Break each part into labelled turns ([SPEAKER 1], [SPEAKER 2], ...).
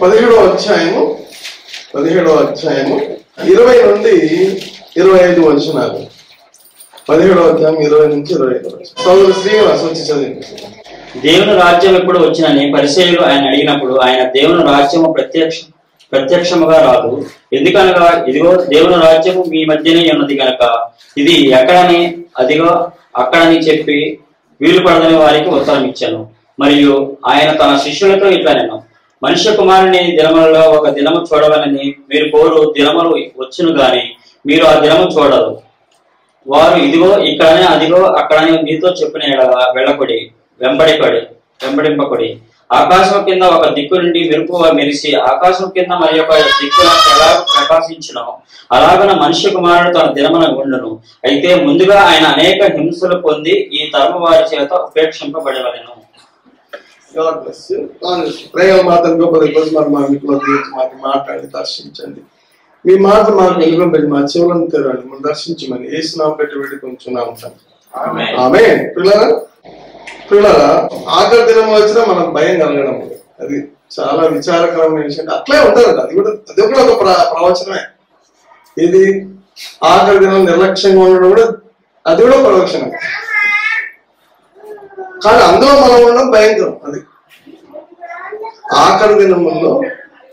[SPEAKER 1] 17వ అధ్యాయము 20 నుండి 25 వచనాలు. 17వ అధ్యాయం 20 నుంచి 25 వచనాలు. సోదరు శ్రీనివాస్ వచ్చి చదివి.
[SPEAKER 2] దేవుని రాజ్యం ఎప్పుడు వచ్చినని పరిసయ్యులు ఆయన అడిగినప్పుడు ఆయన దేవుని రాజ్యము ప్రత్యక్షముగా రాదు, ఎందుకనగా ఇదిగో దేవుని రాజ్యము మీ మధ్యనే ఉన్నది గనక ఇది ఎక్కడని అదిగో అక్కడని చెప్పి వీలు పడదని వారికి ఉత్తరం ఇచ్చాను. మరియు ఆయన తన శిష్యులతో ఇట్లా నేను, మనుష్య కుమారుని దినములలో ఒక దినము చూడవలని మీరు కోరు దినములు వచ్చును గాని మీరు ఆ దినము చూడరు. వారు ఇదిగో ఇక్కడనే అదిగో అక్కడని మీతో చెప్పిన వెళ్ళకొడి వెంబడింపకొడి. ఆకాశం కింద ఒక దిక్కు నుండి మెరుపుగా మెరిసి ఆకాశం కింద మరి ఒక దిక్కున ఎలా ప్రకాశించును అలాగన మనుష్య కుమారుడు తన దినమున ఉండును. అయితే ముందుగా ఆయన అనేక హింసలు పొంది ఈ తరము వారి చేత ఉపేక్షింపబడవలెను.
[SPEAKER 1] మాట్లాడి దర్శించండి. మీ మాట మాకు వెలుగుంపండి, మా చెవులను తెరవండి, మనం దర్శించమని యేసు నామమున పెట్టి వేడుకొంచున్నాము. ఆమేన్. పిల్లరా, ఆఖరి దినం వచ్చినా మనకు భయం కలగడం అది చాలా విచారకరమైన విషయం. అట్లే ఉంటారంట. అది కూడా ఒక ప్రవచనమే. ఇది ఆఖరి దినం నిర్లక్ష్యంగా ఉండడం కూడా అది కూడా ప్రవచనం. కానీ అందులో మనం ఉండడం భయంకరం. అది ఆఖరి దినముల్లో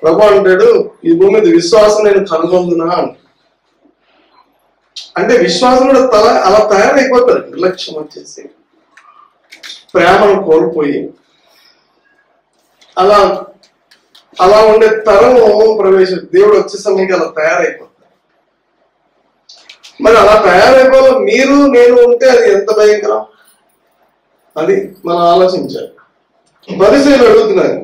[SPEAKER 1] ప్రభు అంటాడు, ఈ భూమి మీద విశ్వాసం నేను కనుగొందునా అంటే విశ్వాసం కూడా అలా తయారైపోతారు. నిర్లక్ష్యం వచ్చేసి ప్రేమను కోల్పోయి అలా ఉండే తరము దేవుడు వచ్చే సమయానికి అలా తయారైపోతారు. మరి అలా తయారైపోవాలి మీరు నేను ఉంటే అది ఎంత భయంకరం అది మనం ఆలోచించాలి. పరిసయ్యులు అడుగుతున్నారు,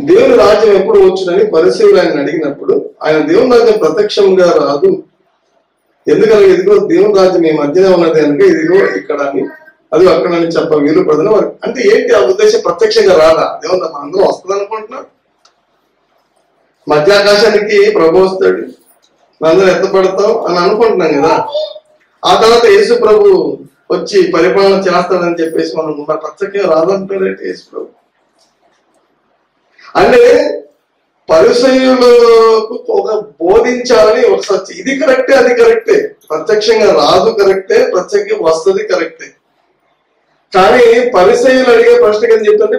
[SPEAKER 1] దేవుని రాజ్యం ఎప్పుడు వచ్చునని పరిసయ్యులు ఆయన అడిగినప్పుడు ఆయన దేవుని రాజ్యం ప్రత్యక్షంగా రాదు, ఎందుకనగా ఇదిగో దేవుని రాజ్యం మీ మధ్యనే ఉన్నది కనుక ఇదిగో ఇక్కడ అని అది అక్కడ అని చెప్ప వీలు పడదు. అంటే ఏంటి ఆ ఉద్దేశం? ప్రత్యక్షంగా రాదా? దేవుని అందరం వస్తుంది అనుకుంటున్నాం. మధ్యాకాశానికి ప్రభు వస్తాడు, మనందరం ఎత్తపడతాం అని అనుకుంటున్నాం కదా. ఆ తర్వాత యేసు ప్రభు వచ్చి పరిపాలన చేస్తాడని చెప్పేసి మనం ప్రత్యేకంగా రాదంటారేంటి యేసు ప్రభు? అంటే పరిసయ్యులకు ఒక బోధించాలని ఒక సత్యం. ఇది కరెక్టే, అది కరెక్టే. ప్రత్యక్షంగా రాదు కరెక్టే, ప్రత్యేకంగా వస్తుంది కరెక్టే. కానీ పరిసయ్యులు అడిగే ప్రశ్నకి ఏం చెప్తుంటే,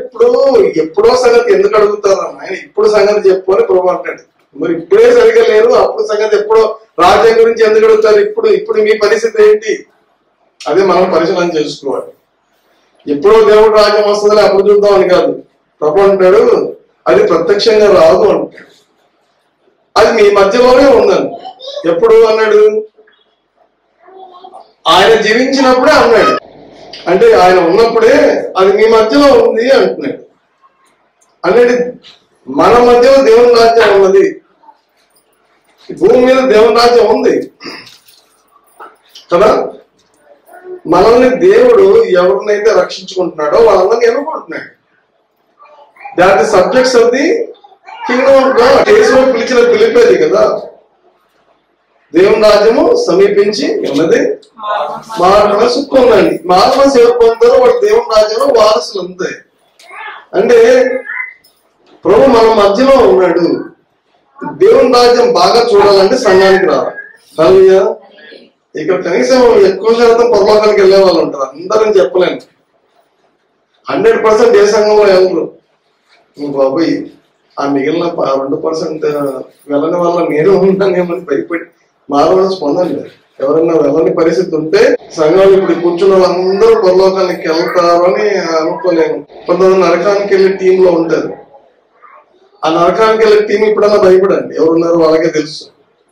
[SPEAKER 1] ఎప్పుడో సంగతి ఎందుకు అడుగుతారన్న, ఆయన ఇప్పుడు సంగతి చెప్పు అని ప్రభు అంటాడు. మరి ఇప్పుడే సరిగా లేరు, అప్పుడు సంగతి ఎప్పుడో రాజ్యం గురించి ఎందుకు అడుగుతారు? ఇప్పుడు మీ పరిస్థితి ఏంటి? అదే మనం పరిశీలన చేసుకోవాలి. ఎప్పుడో దేవుడు రాజ్యం వస్తుందని అప్పుడు చూద్దాం అని కాదు. ప్రభు అంటాడు అది ప్రత్యక్షంగా రాదు అంటాడు. అది మీ మధ్యలోనే ఉందని. ఎప్పుడు అన్నాడు? ఆయన జీవించినప్పుడే అన్నాడు. అంటే ఆయన ఉన్నప్పుడే అది మీ మధ్యలో ఉంది అంటున్నాడు. అనేది మన మధ్యలో దేవుని రాజ్యం ఉన్నది. భూమి మీద దేవుని రాజ్యం ఉంది కదా. మనల్ని దేవుడు ఎవరినైతే రక్షించుకుంటున్నాడో వాళ్ళందరినీ ఎన్నుకుంటున్నాడు. They are the subjects of the kingdom of God. యేసుని పిలిచిన పిలిపేది కదా. దేవుని రాజ్యము సమీపించి ఉన్నది, మానవ ఉందండి. మానవ సేవ పొందుతారో వాళ్ళు దేవుని రాజ్యంలో వారసులు ఉంటాయి. అంటే ప్రభు మన మధ్యలో ఉన్నాడు. దేవుని రాజ్యం బాగా చూడాలంటే సంఘానికి రావాలి. ఇక కనీసం ఎక్కువ శాతం పరలోకానికి వెళ్ళే వాళ్ళు ఉంటారు. అందరం చెప్పలేము. 100% ఏ సంఘంలో ఎవరు బాబాయ్ ఆ మిగిలిన 2% వెళ్ళని వల్ల నేను ఉంటానేమని భయపడి మారవలసి పొందండి. ఎవరన్నా వెళ్ళని పరిస్థితి ఉంటే సంఘాలు ఇప్పుడు కూర్చున్న వాళ్ళందరూ పరలోకానికి వెళ్తారు అని అనుకోలేము. కొంతమంది నరకానికి వెళ్ళే టీంలో ఉంటారు. ఆ నరకానికి వెళ్ళే టీం ఇప్పుడన్నా భయపడండి. ఎవరున్నారో వాళ్ళకే తెలుసు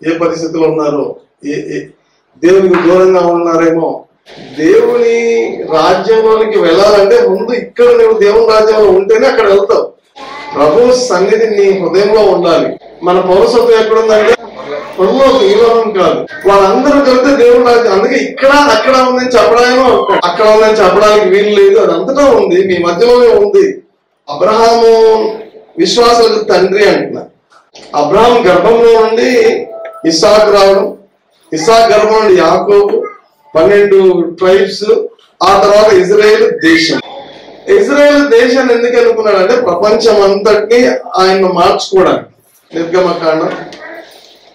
[SPEAKER 1] ఏ పరిస్థితులు ఉన్నారో, దేవునికి దూరంగా ఉన్నారేమో. దేవుని రాజ్యంలోనికి వెళ్ళాలంటే ముందు ఇక్కడ నువ్వు దేవుని రాజ్యంలో ఉంటేనే అక్కడ వెళ్తావు. ప్రభు సన్నిధి నీ హృదయంలో ఉండాలి. మన పౌరసత్వం ఎక్కడుందంటే ఈ లోకం కాదు. వాళ్ళందరూ కలిపితే దేవుని రాజ్యం. అందుకే ఇక్కడ అక్కడ ఉందని చెప్పడానో అక్కడ ఉందని చెప్పడానికి వీలు లేదు. అది అంతటా ఉంది, మీ మధ్యలోనే ఉంది. అబ్రహాము విశ్వాసాలకు తండ్రి అంటున్నారు. అబ్రహాం గర్భంలో నుండి ఇస్సాకు రావడం, ఇస్సాకు గర్భం నుండి యాకోబు, 12 ట్రైబ్స్, ఆ తర్వాత ఇజ్రాయేల్ దేశం. ఇజ్రాయెల్ దేశాన్ని ఎందుకు అనుకున్నాడు అంటే ప్రపంచం అంతటినీ ఆయన మార్చుకోవడానికి. నిర్గమకాండం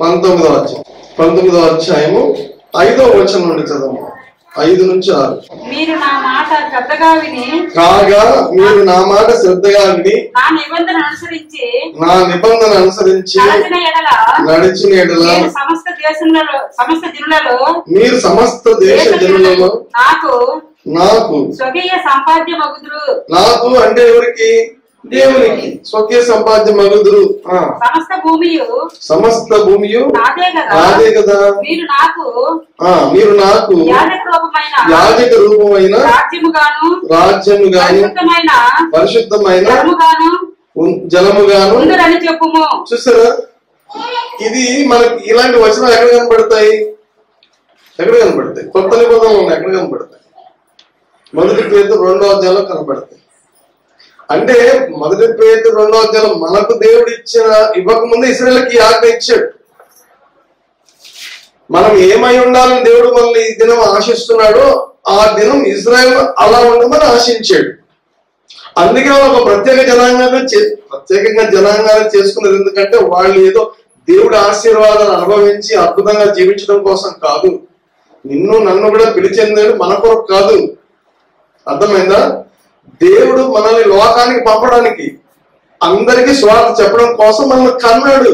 [SPEAKER 1] 19వ అధ్యాయము 5వ వచనం నుండి చదవము. 5 నుంచి 6.
[SPEAKER 3] మీరు నా మాట శ్రద్ధగా విని
[SPEAKER 1] కాగా మీరు నా మాట శ్రద్ధగా విని
[SPEAKER 3] నా నిబంధన అనుసరించి
[SPEAKER 1] నడిచిన ఎడల
[SPEAKER 3] సమస్త జనులలో
[SPEAKER 1] మీరు సమస్త దేశ జనులలో నాకు
[SPEAKER 3] స్వకీయ సంపాద్యమగుదురు.
[SPEAKER 1] నాకు అంటే ఎవరికి? దేవునికి స్వకీయ సంపాద్యమగుదురు. సమస్త భూమియు నాదే కదా. మీరు నాకు యాజక రూపమైన రాజ్యముగాను పరిశుద్ధమైన జలముగాను
[SPEAKER 3] చెప్పుము.
[SPEAKER 1] చూసారా, ఇది మనకి ఇలాంటి వచనాలు ఎక్కడ కనబడతాయి? కొత్త నిబంధనలు ఉన్నాయి. ఎక్కడ కనబడతాయి? 1 పేతురు 2వ అధ్యాయంలో కనబడతాయి. అంటే 1 పేతురు 2వ అధ్యాయం మనకు దేవుడు ఇవ్వకముందే ఇశ్రాయేలుకి ఆజ్ఞ ఇచ్చాడు. మనం ఏమై ఉండాలని దేవుడు మనల్ని ఈ దినం ఆశిస్తున్నాడో ఆ దినం ఇజ్రాయెల్ అలా ఉండమని ఆశించాడు. అందుకే ఒక ప్రత్యేకంగా జనాంగాన్ని చేసుకున్నది. ఎందుకంటే వాళ్ళు ఏదో దేవుడి ఆశీర్వాదాన్ని అనుభవించి అద్భుతంగా జీవించడం కోసం కాదు. నిన్ను నన్ను కూడా పిలిచింది మన కొరకు కాదు. అర్థమైందా? దేవుడు మనల్ని లోకానికి పంపడానికి, అందరికీ స్వార్థ చెప్పడం కోసం మనల్ని కన్నాడు.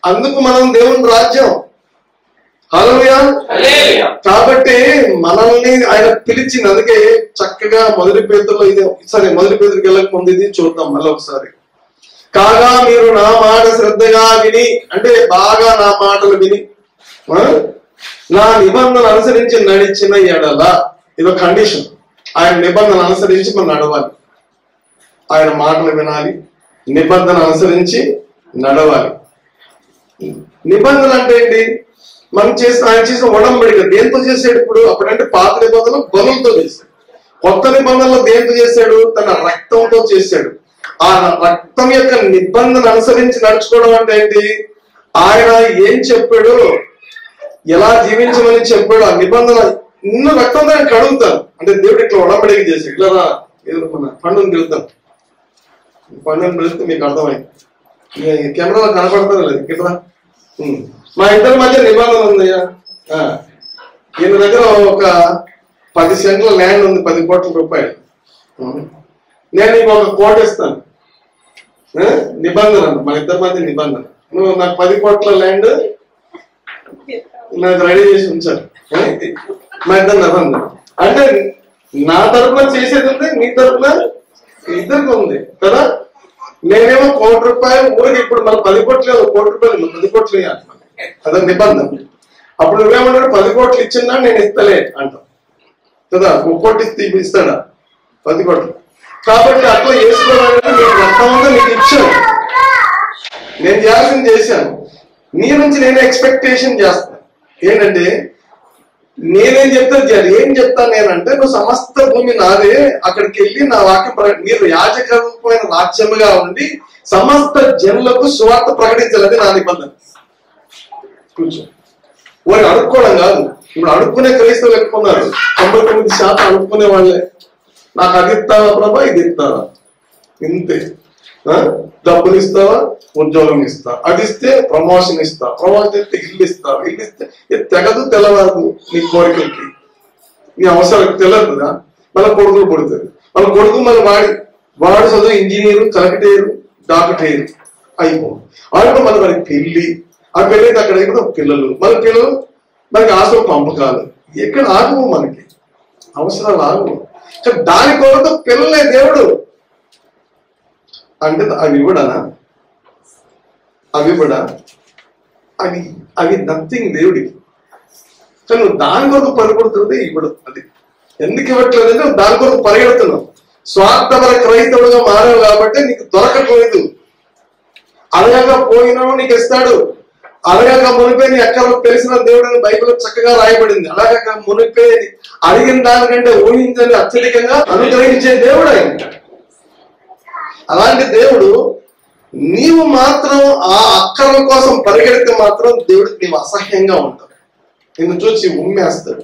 [SPEAKER 1] అందుకు మనం దేవుని రాజ్యం. హల్లెలూయా. కాబట్టి మనల్ని ఆయన పిలిచింది. అందుకే చక్కగా 1 పేతురులో ఇది సరే 1 పేతురుకి వెళ్ళక ముందు ఇది చూద్దాం మళ్ళీ ఒకసారి. కాగా మీరు నా మాట శ్రద్ధగా విని, అంటే బాగా నా మాటలు విని నా నిబంధన అనుసరించి నడిచిన ఎడల, ఇదో కండిషన్. ఆయన నిబంధన అనుసరించి మనం నడవాలి. ఆయన మాటలు వినాలి, నిబంధన అనుసరించి నడవాలి. నిబంధన అంటే ఏంటి? మనం ఆయన చేసిన ఒడంబడిక దేంతో చేశాడు? ఇప్పుడు అప్పుడంటే పాత నిబంధనలు బలులతో చేశాడు. కొత్త నిబంధనలు దేంతో చేశాడు? తన రక్తంతో చేశాడు. ఆ రక్తం యొక్క నిబంధన అనుసరించి నడుచుకోవడం అంటే ఏంటి? ఆయన ఏం చెప్పాడు, ఎలా జీవించమని చెప్పాడు, ఆ నిబంధన ఇన్న రక్తంతో ఆయన కడుగుతాను. అంటే దేవుడు ఇట్లా ఒడంబడిక చేశాడు. ఇట్లా మన పండుగను పిలుతాం. పండుగను పిలిస్తే మీకు అర్థమైంది. కెమెరాలో కనపడతాను లేదు కెమెరా. మా ఇద్దరి మధ్య నిబంధన ఉందయ్యా. ఈయన దగ్గర ఒక 10 సెంట్ల ల్యాండ్ ఉంది, 10 కోట్ల రూపాయలు. నేను నీకు 1 కోటి ఇస్తాను. నిబంధన, మన ఇద్దరి మధ్య నిబంధన. నువ్వు నాకు 10 కోట్ల ల్యాండ్ నాకు రెడీ చేసి ఉంచారు. మా ఇద్దరు నిబంధన అంటే నా తరఫున చేసేది ఉంది, నీ తరఫున ఇద్దరికి ఉంది కదా. నేనేమో 1 కోటి రూపాయలు ఊరికి, ఇప్పుడు మన 10 కోట్లు 1 కోటి రూపాయలు 10 కోట్లు ఇవ్వాలి, అదే నిబంధన. అప్పుడు నువ్వేమన్నాడు? 10 కోట్లు ఇచ్చినా నేను ఇస్తలే అంటావు కదా. 1 కోటి ఇస్తాడా? 10 కోట్లు. కాబట్టి అట్లా చేసుకోవాలంటే నీకు రక్తంగా నీకు ఇచ్చాను, నేను చేయాల్సింది చేశాను. నీ నుంచి నేను ఎక్స్పెక్టేషన్ చేస్తాను. ఏంటంటే నేనేం చెప్తాను చేయాలి. ఏం చెప్తాను నేనంటే, నువ్వు సమస్త భూమి నాదే, అక్కడికి వెళ్ళి నా వాక్యం మీరు యాజక రూపమైన రాజ్యముగా ఉండి సమస్త జనులకు సువార్త ప్రకటించాలి. అది నా నిబంధన. కూర్చో. వాడు అడుక్కోవడం కాదు. ఇప్పుడు అడుక్కునే క్రైస్తవులు ఎక్కువ ఉన్నారు. 99% అడుక్కునే వాళ్ళే. నాకు అది ఇస్తావా ప్రభా, ఇది ఇస్తావా, ఇంతే. డబ్బులు ఇస్తావా, ఉద్యోగం ఇస్తా, అది ఇస్తే ప్రమోషన్ ఇస్తా, ప్రమోషన్ ఇస్తే ఇల్లు ఇస్తా, ఇల్లు ఇస్తే ఇది తెగదు తెల్లవారు నీ కోరికలకి, నీ అవసరాలకు తెల్లదుదా. మళ్ళీ కొడుకులు పుడుతుంది. వాళ్ళ కొడుకు మళ్ళీ వాడు చదువు ఇంజనీరు, కలెక్టరు, డాక్టరు అయిపో. వాడితో మళ్ళీ మనకి పెళ్లి, ఆ పెళ్లి అయితే అక్కడ అయిపోతే పిల్లలు, మళ్ళీ పిల్లలు మనకి ఆశలు పంపకాలు. ఎక్కడ ఆగవు, మనకి అవసరాలు ఆగవు. దాని కొరకు పిల్లలే దేవుడు అంటే అవి ఇవ్వడానా? అవి నథింగ్ దేవుడికి. కానీ నువ్వు దాని కొరకు పరిగెడుతుంది ఇవ్వడం. అది ఎందుకు ఇవ్వట్లేదంటే నువ్వు దాని కొరకు పరిగెడుతున్నావు. స్వార్థపర క్రైస్తవుడుగా మారావు కాబట్టి నీకు దొరకట్లేదు. అడగక పోయినావు నీకు ఇస్తాడు. అడగక మునిపే నీ అక్కలకు తెలిసిన దేవుడు అని బైబిల్ చక్కగా రాయబడింది. అడగక మునిపే అడిగిన దానికంటే ఊహించని అత్యధికంగా అనుగ్రహించే దేవుడు ఆయన. అలాంటి దేవుడు నీవు మాత్రం ఆ అక్కర్ల కోసం పరిగెడితే మాత్రం దేవుడికి నీవు అసహ్యంగా ఉంటావు. నిన్ను చూసి ఉమ్మేస్తాడు.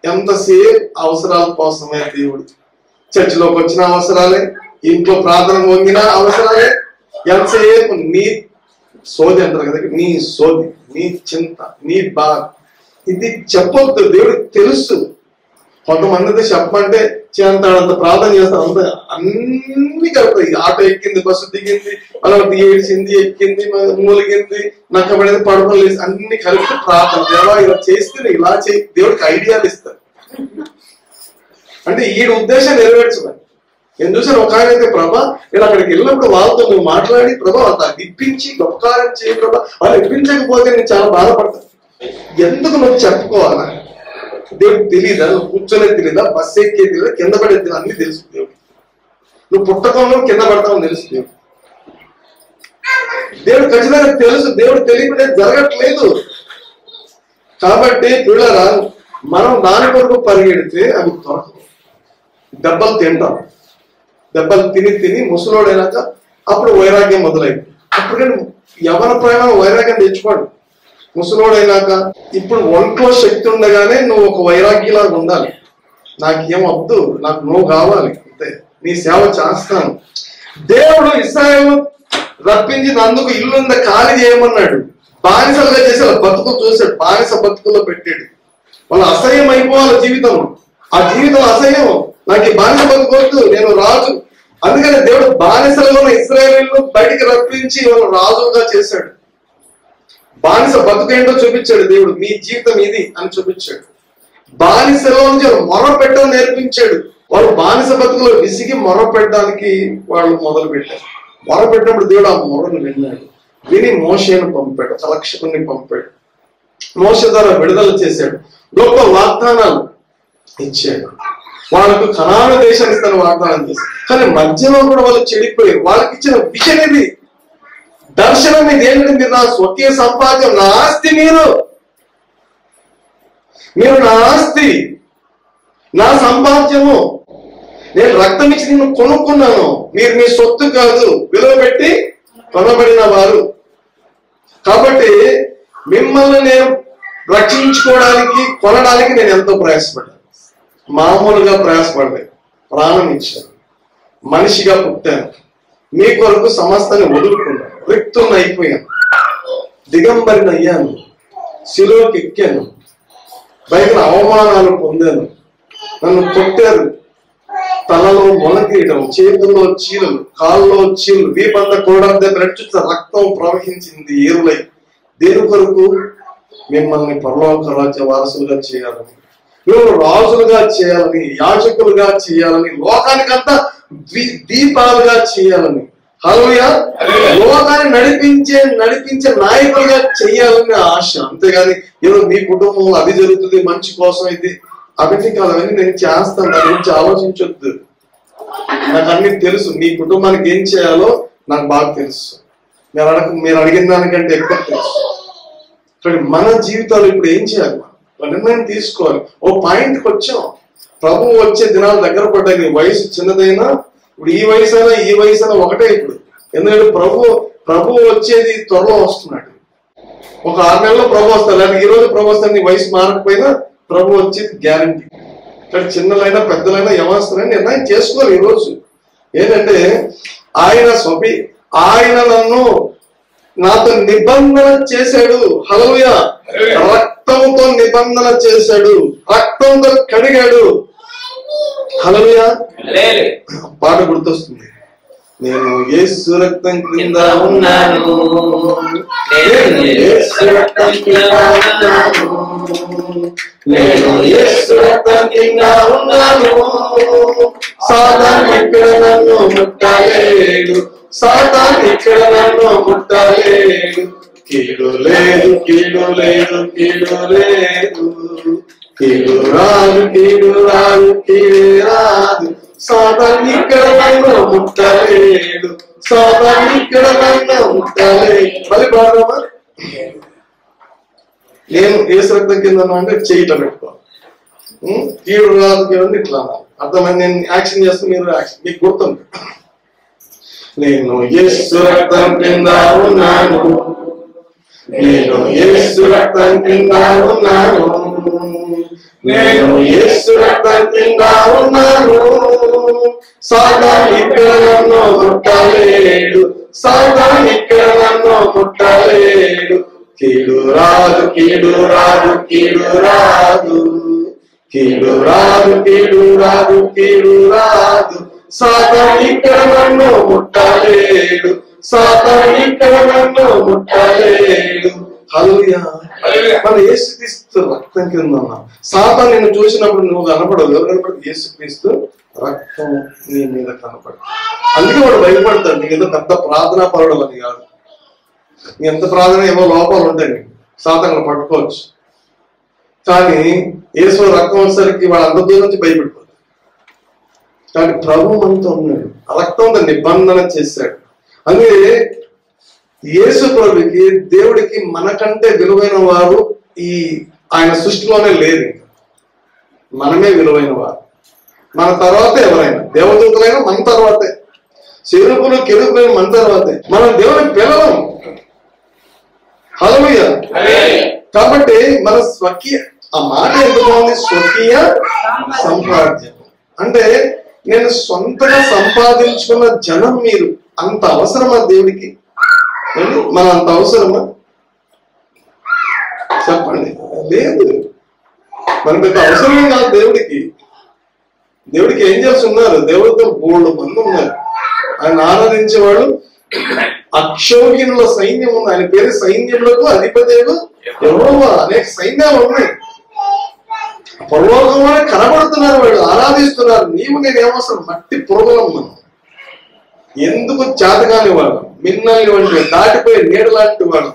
[SPEAKER 1] ఎంతసేపు అవసరాల కోసమే దేవుడు చర్చిలోకి వచ్చిన అవసరాలే, ఇంట్లో ప్రార్థన వంగిన అవసరాలే. ఎంతసేపు నీ సోది అంటారు కదా, నీ సోది, నీ చింత, నీ బాధ, ఇది చెప్పొద్దు. దేవుడికి తెలుసు. కొంతమంది చెప్పమంటే చేస్తాడంత ప్రార్థన చేస్తాడు, అంత అన్ని కలుగుతాయి. ఆటో ఎక్కింది, బస్సు దిగింది, అలా ఏడ్చింది, ఎక్కింది, మూలిగింది, నక్కబడింది, పడుకోలేదు, అన్ని కలిపి ప్రార్థన. దేవా ఇలా చేస్తే ఇలా చేయి, దేవుడికి ఐడియాలు ఇస్తారు. అంటే ఈ ఉద్దేశం నెరవేర్చమని. నేను చూసాను ఒక ఆయన అయితే, ప్రభా నేను అక్కడికి వెళ్ళినప్పుడు వాళ్ళతో నువ్వు మాట్లాడి ప్రభా అది ఇప్పించి గొప్ప కార్యం చేయి ప్రభా, వాళ్ళు ఇప్పించకపోతే నేను చాలా బాధపడతాను. ఎందుకు నువ్వు చెప్పుకోవాలా? దేవుడికి తెలియదా? నువ్వు కూర్చొనే తెలియదా? బస్సు ఎక్కే తెలియదా? కింద పడే తెలియదు? అన్ని తెలుసు దేవుడు. నువ్వు పుట్టకంలో కింద పడతావని తెలుసు దేవుడు. దేవుడు ఖచ్చితంగా తెలుసు. దేవుడు తెలియకుండా జరగట్లేదు. కాబట్టి పిల్లరా, మనం దాని కొరకు పరిగెడితే అవి దొరకవు. దెబ్బలు తింటాం. దెబ్బలు తిని తిని ముసలోడైనాక అప్పుడు వైరాగ్యం మొదలైంది. అప్పుడు యవన ప్రయాణం వైరాగ్యం తెచ్చుకోండి. ముసలోడైనాక ఇప్పుడు ఒంట్లో శక్తి ఉండగానే నువ్వు ఒక వైరాగ్యలాగా ఉండాలి. నాకేం వద్దు, నాకు నువ్వు కావాలి, అంతే, నీ సేవ చేస్తాను. దేవుడు ఇశ్రాయేలు రప్పించినందుకు ఇల్లు ఖాళీ చేయమన్నాడు. బానిసలుగా చేసి వాళ్ళ బతుకులు చూశాడు, బానిస బతుకుల్లో పెట్టాడు. వాళ్ళు అసహ్యం అయిపోవాలి జీవితం. ఆ జీవితం అసహ్యం, నాకు ఈ బానిస బతుకొద్దు, నేను రాజు. అందుకని దేవుడు బానిసలలో ఉన్న ఇశ్రాయేలీయులను బయటికి రప్పించి వాళ్ళు రాజుగా చేశాడు. బానిస బతుకేంటో చూపించాడు దేవుడు. మీ జీవితం ఇది అని చూపించాడు. బానిసలో నుంచి మొర పెట్టడం నేర్పించాడు. వాళ్ళు బానిస బతుకులో విసిగి మొర పెట్టడానికి వాళ్ళు మొదలు పెట్టారు. మొర పెట్టినప్పుడు దేవుడు ఆ మొరను విన్నాడు. విని మోషేను పంపాడు, సలక్షకుని పంపాడు. మోషే ద్వారా విడుదల చేశాడు. గొప్ప వాగ్దానాలు ఇచ్చాడు. వాళ్ళకు కనాను దేశాన్ని ఇస్తాను వాగ్దానం చేశాడు. కానీ మధ్యలో కూడా వాళ్ళు చెడిపోయారు. వాళ్ళకి ఇచ్చిన విషయం ఇది, దర్శనం ఇది ఏంటంటే, నా స్వకీయ సంపాద్యం, నా ఆస్తి మీరు నా ఆస్తి, నా సంపాద్యము, నేను రక్తం ఇచ్చి నిన్ను కొనుక్కున్నాను, మీరు మీ సొత్తు కాదు, విలువ పెట్టి కొనబడిన వారు. కాబట్టి మిమ్మల్ని నేను రక్షించుకోవడానికి, కొనడానికి నేను ఎంతో ప్రయాసపడ్డాను. మామూలుగా ప్రయాసపడలేదు, ప్రాణం ఇచ్చాను, మనిషిగా పుట్టాను, మీ కొరకు సమస్తాన్ని వదులుకున్నాను, రిక్తుని అయిపోయాను, దిగంబరిని అయ్యాను, శిలువకి ఎక్కాను, బయట అవమానాలు పొందాను, నన్ను కొట్టారు, తలలో మొలకీయడం, చేతుల్లో చీలలు, కాళ్ళలో చీలు, వీపంత కూడా చూస్తే రక్తం ప్రవహించింది ఏరులై. దేని కొరకు? మిమ్మల్ని పరలోక రాజ్య వారసులుగా చేయాలని, మీరు రాజులుగా చేయాలని, యాజకులుగా చేయాలని, లోకానికంతా దీపాలుగా చేయాలని, హల్లెలూయా, లోకాన్ని నడిపించే నాయకులుగా చేయాలని ఆశ. అంతేగాని ఏదో మీ కుటుంబంలో అది జరుగుతుంది మంచి కోసం ఇది అవిటి కాదు, అవన్నీ నేను చేస్తాను, దాని గురించి ఆలోచించొద్దు. నాకు అన్ని తెలుసు. మీ కుటుంబానికి ఏం చేయాలో నాకు బాగా తెలుసు. మీరు అడిగిన దానికంటే ఎక్కువ తెలుసు. కానీ మన జీవితాలు ఇప్పుడు ఏం చేయాలి? నిర్ణయం తీసుకోవాలి. ఓ పాయింట్కి వచ్చాం. ప్రభువు వచ్చే దినాలు దగ్గర పడ్డాయి. నీ వయసు చిన్నదైనా, ఇప్పుడు ఈ వయసు అయినా ఒకటే ఇప్పుడు. ఎందుకంటే ప్రభువు వచ్చేది త్వరలో వస్తున్నాడు. ఒక 6 నెలల్లో ప్రభు వస్తాడు, లేకపోతే ఈ రోజు ప్రభు వస్తాడు. నీ వయసు మారకపోయినా ప్రభు వచ్చేది గ్యారంటీ. కానీ చిన్నలైనా పెద్దలైనా యవనస్తులైనా నిర్ణయం చేసుకోవాలి. ఈ రోజు ఏంటంటే, ఆయన నాతో నిబంధన చేశాడు. హల్లెలూయా, రక్తంతో నిబంధన చేశాడు, రక్తంతో కడిగాడు. హల్లెలూయా, పాట గుర్తొస్తుంది. నేను యేసు రక్తం కింద ఉన్నాను, నేను యేసు రక్తం కింద ఉన్నాను, నేను యేసు రక్తం కింద ఉన్నాను. సాతాను ఇక్కడ నన్ను ముట్టలేడు, సాతాను ఇక్కడ నన్ను ముట్టలేడు. కీడు లేదు, కీడు లేదు, కీడు లేదు, కీడు రాదు, కీడు రాదు, కీడు రాదు. సాతాను ఇక్కడ నన్ను ముట్టలేడు, సాతాను ఇక్కడ నన్ను ముట్టలేడు. మళ్ళీ బాగా నేను యేసు రక్తం కింద అంటే చెయ్యిట పెట్టుకోవాలి. కీడు రాదు, కీడు ఇట్లా అర్థమైంది. నేను యాక్షన్ చేస్తే మీరు యాక్షన్ మీకు గుర్తుంది. నేను యేసు రక్తం కింద ఉన్నాను, నేను యేసు రక్తం కింద ఉన్నాను, నేను యేసు రక్తం కింద ఉన్నాను. సాతాను ఇక్కడ నన్ను ముట్టలేడు, సాతాను ఇక్కడ నన్ను ముట్టలేడు. కీడు రాదు, కీడు రాదు, కీడు రాదు, కీడు రాదు, కీడు రాదు, కీడు రాదు. సాతాను ఇక్కడ నన్ను ముట్టలేడు, సాతాను ఇక్కడ నన్ను ముట్టలేడు. హల్లెలూయా. మన యేసుక్రీస్తు రక్తం కింద ఉన్నాం. సాతాను నిన్ను చూసినప్పుడు నువ్వు కనపడవు. ఎవరు కనపడదు? యేసుక్రీస్తు రక్తం నీ మీద కనపడదు. అందుకే వాడు భయపడతాడు. నీకు ఏదో పెద్ద ప్రార్థనా పరుడు అని కాదు. నీ ఎంత ప్రార్థన ఏమో లోపాలు ఉంటాయి, నీకు సాతాను పట్టుకోవచ్చు. కానీ యేసు రక్తం వచ్చేసరికి వాడు అంత దూరం నుంచి భయపడిపోతాడు. కానీ ప్రభు మనతో ఉన్నాడు. ఆ రక్తంతో నిబంధన చేశాడు. అందుకే యేసు ప్రభుకి, దేవుడికి మనకంటే విలువైన వారు ఈ ఆయన సృష్టిలోనే లేరు. మనమే విలువైన వారు. మన తర్వాతే ఎవరైనా, దేవదూతలైనా మన తర్వాతే, చెరుపులు కెరుపులైన మన తర్వాతే. మనం దేవుని పిలవం. హల్లెలూయా. కాబట్టి మన స్వకీయ, ఆ మాట ఎందుకు ఉంది? స్వకీయ సంపాద్యం అంటే నేను సొంతగా సంపాదించుకున్న జనం మీరు. అంత అవసరమా దేవుడికి? మన అంత అవసరమా చెప్పండి? లేదు, మనకు అవసరమే కాదు దేవుడికి. దేవుడికి ఏంజల్స్ ఉన్నారు, దేవుడితో బోల్డ్ మంది ఉన్నారు. ఆయన ఆరాధించేవాడు అక్షౌహిణుల సైన్యం ఉంది. ఆయన పేరు సైన్యములకు అధిపదేవు యెహోవా. అనేక సైన్యాలు ఉన్నాయి. పరలోకంలోనే కనబడుతున్నారు, వాళ్ళు ఆరాధిస్తున్నారు. నీవు నేను ఏమవసరం? మట్టి పురుగులం మనం. ఎందుకు చేతగాని వాళ్ళు, మిన్నల్ని వంటి దాటిపోయి నీడ లాంటి వాళ్ళు.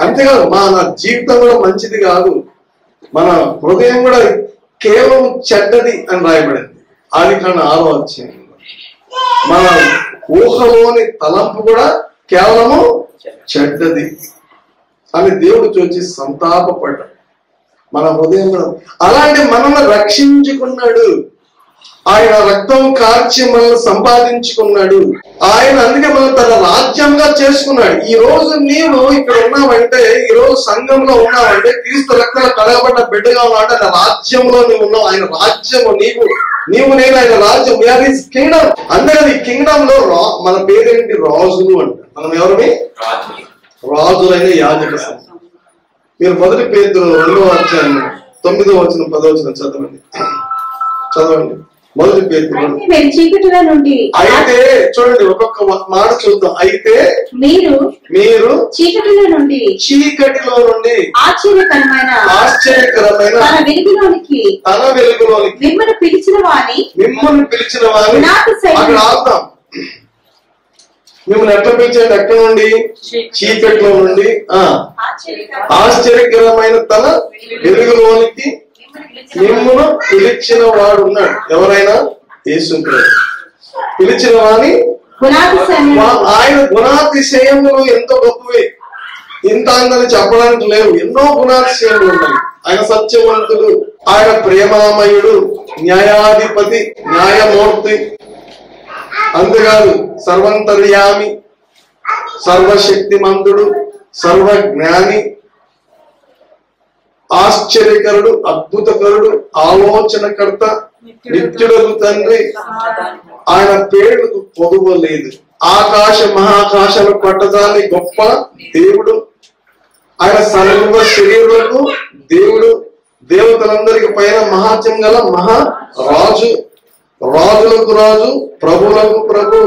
[SPEAKER 1] అంతేకాదు మన జీవితం కూడా మంచిది కాదు, మన హృదయం కూడా కేవలం చెడ్డది అని రాయబడింది ఆదికాండ 6వ అధ్యాయంలో. మన ఊహలోని తలంపు కూడా కేవలము చెడ్డది అని దేవుడు చూసి సంతాపపడ్డాడు. మన హృదయం కూడా అలాంటి మనల్ని రక్షించుకున్నాడు. ఆయన రక్తం కార్చి మనల్ని సంపాదించుకున్నాడు. ఆయన అందుకే మనం తన రాజ్యంగా చేసుకున్నాడు. ఈ రోజు నీవు ఇక్కడ ఉన్నావంటే, ఈ రోజు సంఘంలో ఉన్నావంటే, క్రీస్తు రక్తంలో కడగబడ్డ బిడ్డగా ఉన్నావంటే ఆయన రాజ్యంలో నువ్వు ఉన్నావు. ఆయన రాజ్యము నీవు నేను ఆయన రాజ్యం. We are his kingdom. అందుకని ఈ కింగ్డమ్ లో మన పేరేంటి? రాజులు అంట. మనం ఎవరిని? రాజులైన యాజక సంఘం. మీరు 1 పేతురు 2వ అధ్యాయం 9వ వచనం 10వ వచనం చదవండి. 1 పేతురు. అయితే చూడండి, ఒక్కొక్క మాట చూద్దాం. అయితే మీరు చీకటిలో నుండి ఆశ్చర్యకరమైన తన వెలుగులోనికి మిమ్మల్ని పిలిచిన వాని అక్కడ ఆపుతాం. మిమ్మల్ని ఎట్లా పిలిచాడు? ఎక్కడ నుండి? చీకట్లో నుండి ఆశ్చర్యకరమైన తన వెలుగులోనికి మిమ్మల్ని పిలిచిన వాడు ఉన్నాడు. ఎవరైనా? యేసుక్రీస్తు. పిలిచిన వాని ఆయన గుణాతిశయములు ఎంతో గొప్పవి. ఇంత అందని చెప్పడానికి లేవు. ఎన్నో గుణాతిశయములు ఉన్నాయి. ఆయన సత్యవంతుడు, ఆయన ప్రేమామయుడు, న్యాయాధిపతి, న్యాయమూర్తి. అంతేకాదు సర్వంతర్యామి, సర్వశక్తిమంతుడు, సర్వజ్ఞాని, ఆశ్చర్యకరుడు, అద్భుతకరుడు, ఆలోచనకర్త, నిత్యుడగు తండ్రి. ఆయన పేరుకు పొదువ లేదు. ఆకాశ మహాకాశాలు పట్టదాన్ని గొప్ప దేవుడు. ఆయన సర్వ శరీరులకు దేవుడు. దేవతలందరికి పైన మహాత్యం గల మహారాజు. రాజులకు రాజు, ప్రభులకు ప్రభు,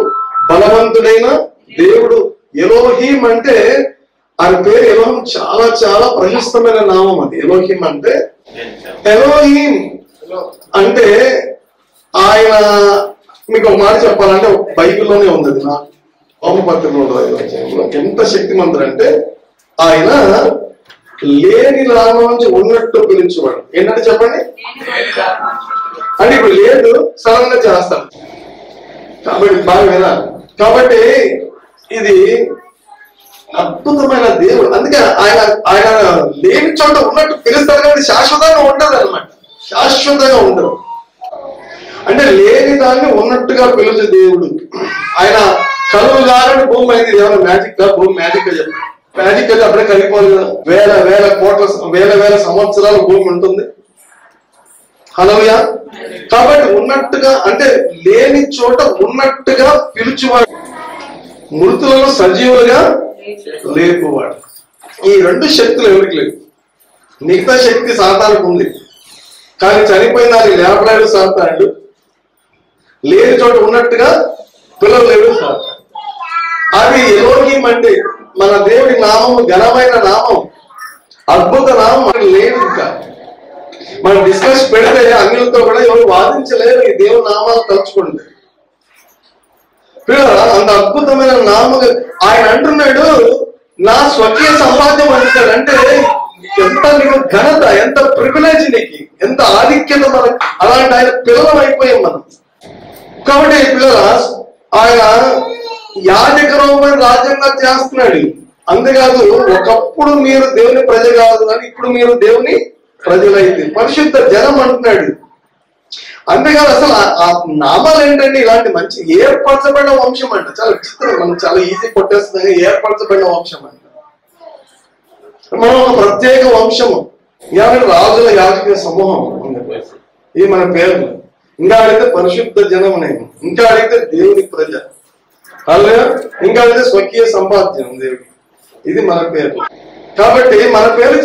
[SPEAKER 1] బలవంతుడైన దేవుడు. ఎలోహీం అంటే ఆయన పేరు. ఎలోహం చాలా చాలా ప్రశస్తమైన నామం. అది ఎలోహీం అంటే. ఎలోహీం అంటే ఆయన, మీకు ఒక మాట చెప్పాలంటే బైబిల్లోనే ఉంది. అది నా హోమపత్రికలో ఎంత శక్తిమంతుడు అంటే ఆయన లేని లాభం నుంచి ఉన్నట్టు పిలిచేవాడు. ఏంటంటే చెప్పండి. అంటే ఇప్పుడు లేదు, సడన్ గా చేస్తాడు. కాబట్టి బాగా వినాలి. కాబట్టి ఇది అద్భుతమైన దేవుడు. అందుకే ఆయన లేని చోట ఉన్నట్టు పిలుస్తారు కాబట్టి శాశ్వతంగా ఉంటది అనమాట. శాశ్వతంగా ఉండదు అంటే లేని దాన్ని ఉన్నట్టుగా పిలిచే దేవుడు. ఆయన కలువు కాలని భూమి అయింది. ఏమైనా మ్యాజిక్ గా? భూమి మ్యాజిక్ గా చెప్పండి. మ్యాజిక్ అయితే అప్పుడే కలిగిపోదు కదా. వేల వేల సంవత్సరాలు భూమి ఉంటుంది. హల్లెలూయా. కాబట్టి ఉన్నట్టుగా అంటే లేని చోట ఉన్నట్టుగా పిలుచువాడు, మృతులను సజీవులుగా లేపువాడు. ఈ రెండు శక్తులు ఎవరికి లేవు. మిగతా శక్తి సాతానికి ఉంది, కానీ చనిపోయిన దాన్ని లేపలేడు సాతానుడు, లేని చోట ఉన్నట్టుగా పిలవలేడు సాతాను. అది ఎలోహీం అంటే మన దేవుడి నామము ఘనమైన నామం, అద్భుత నామం లేదు. ఇంకా మనం డిస్కస్ పెడితే అన్యులతో కూడా ఎవరు వాదించలేరు ఈ దేవుని నామాలు తలుచుకుంటే. అంత అద్భుతమైన నామం ఆయన అంటున్నాడు, నా స్వకీయ సంపాద్యం అంటాడు. అంటే ఎంత నీకు ఘనత, ఎంత ప్రివిలేజ్ నీకు, ఎంత ఆధిక్యత మనకు. అలాంటి ఆయన పిల్లలు అయిపోయాం మనం. కాబట్టి పిల్లల ఆయన యాజకరమైన రాజ్యంగా చేస్తున్నాడు. అంతేకాదు ఒకప్పుడు మీరు దేవుని ప్రజ కాదు అని ఇప్పుడు మీరు దేవుని ప్రజలైతే పరిశుద్ధ జనం అంటున్నాడు. అంతేకాదు అసలు ఆ నామాలు ఏంటంటే ఇలాంటి మంచి ఏర్పరచబడిన వంశం అంట. చాలా విచిత్రం, మనం చాలా ఈజీ కొట్టేస్తున్నాం. ఏర్పరచబడిన వంశం అంట. మనం ఒక ప్రత్యేక వంశము, రాజుల యాజక సమూహం. ఇది మన పేర్లు. ఇంకా అడిగితే పరిశుద్ధ జనం నేను, ఇంకా అడిగితే దేవుని ప్రజ, అలా ఇంకా అడిగితే స్వకీయ సంపాద్యం దేవుడి. ఇది మన పేరు. కాబట్టి మన పేరు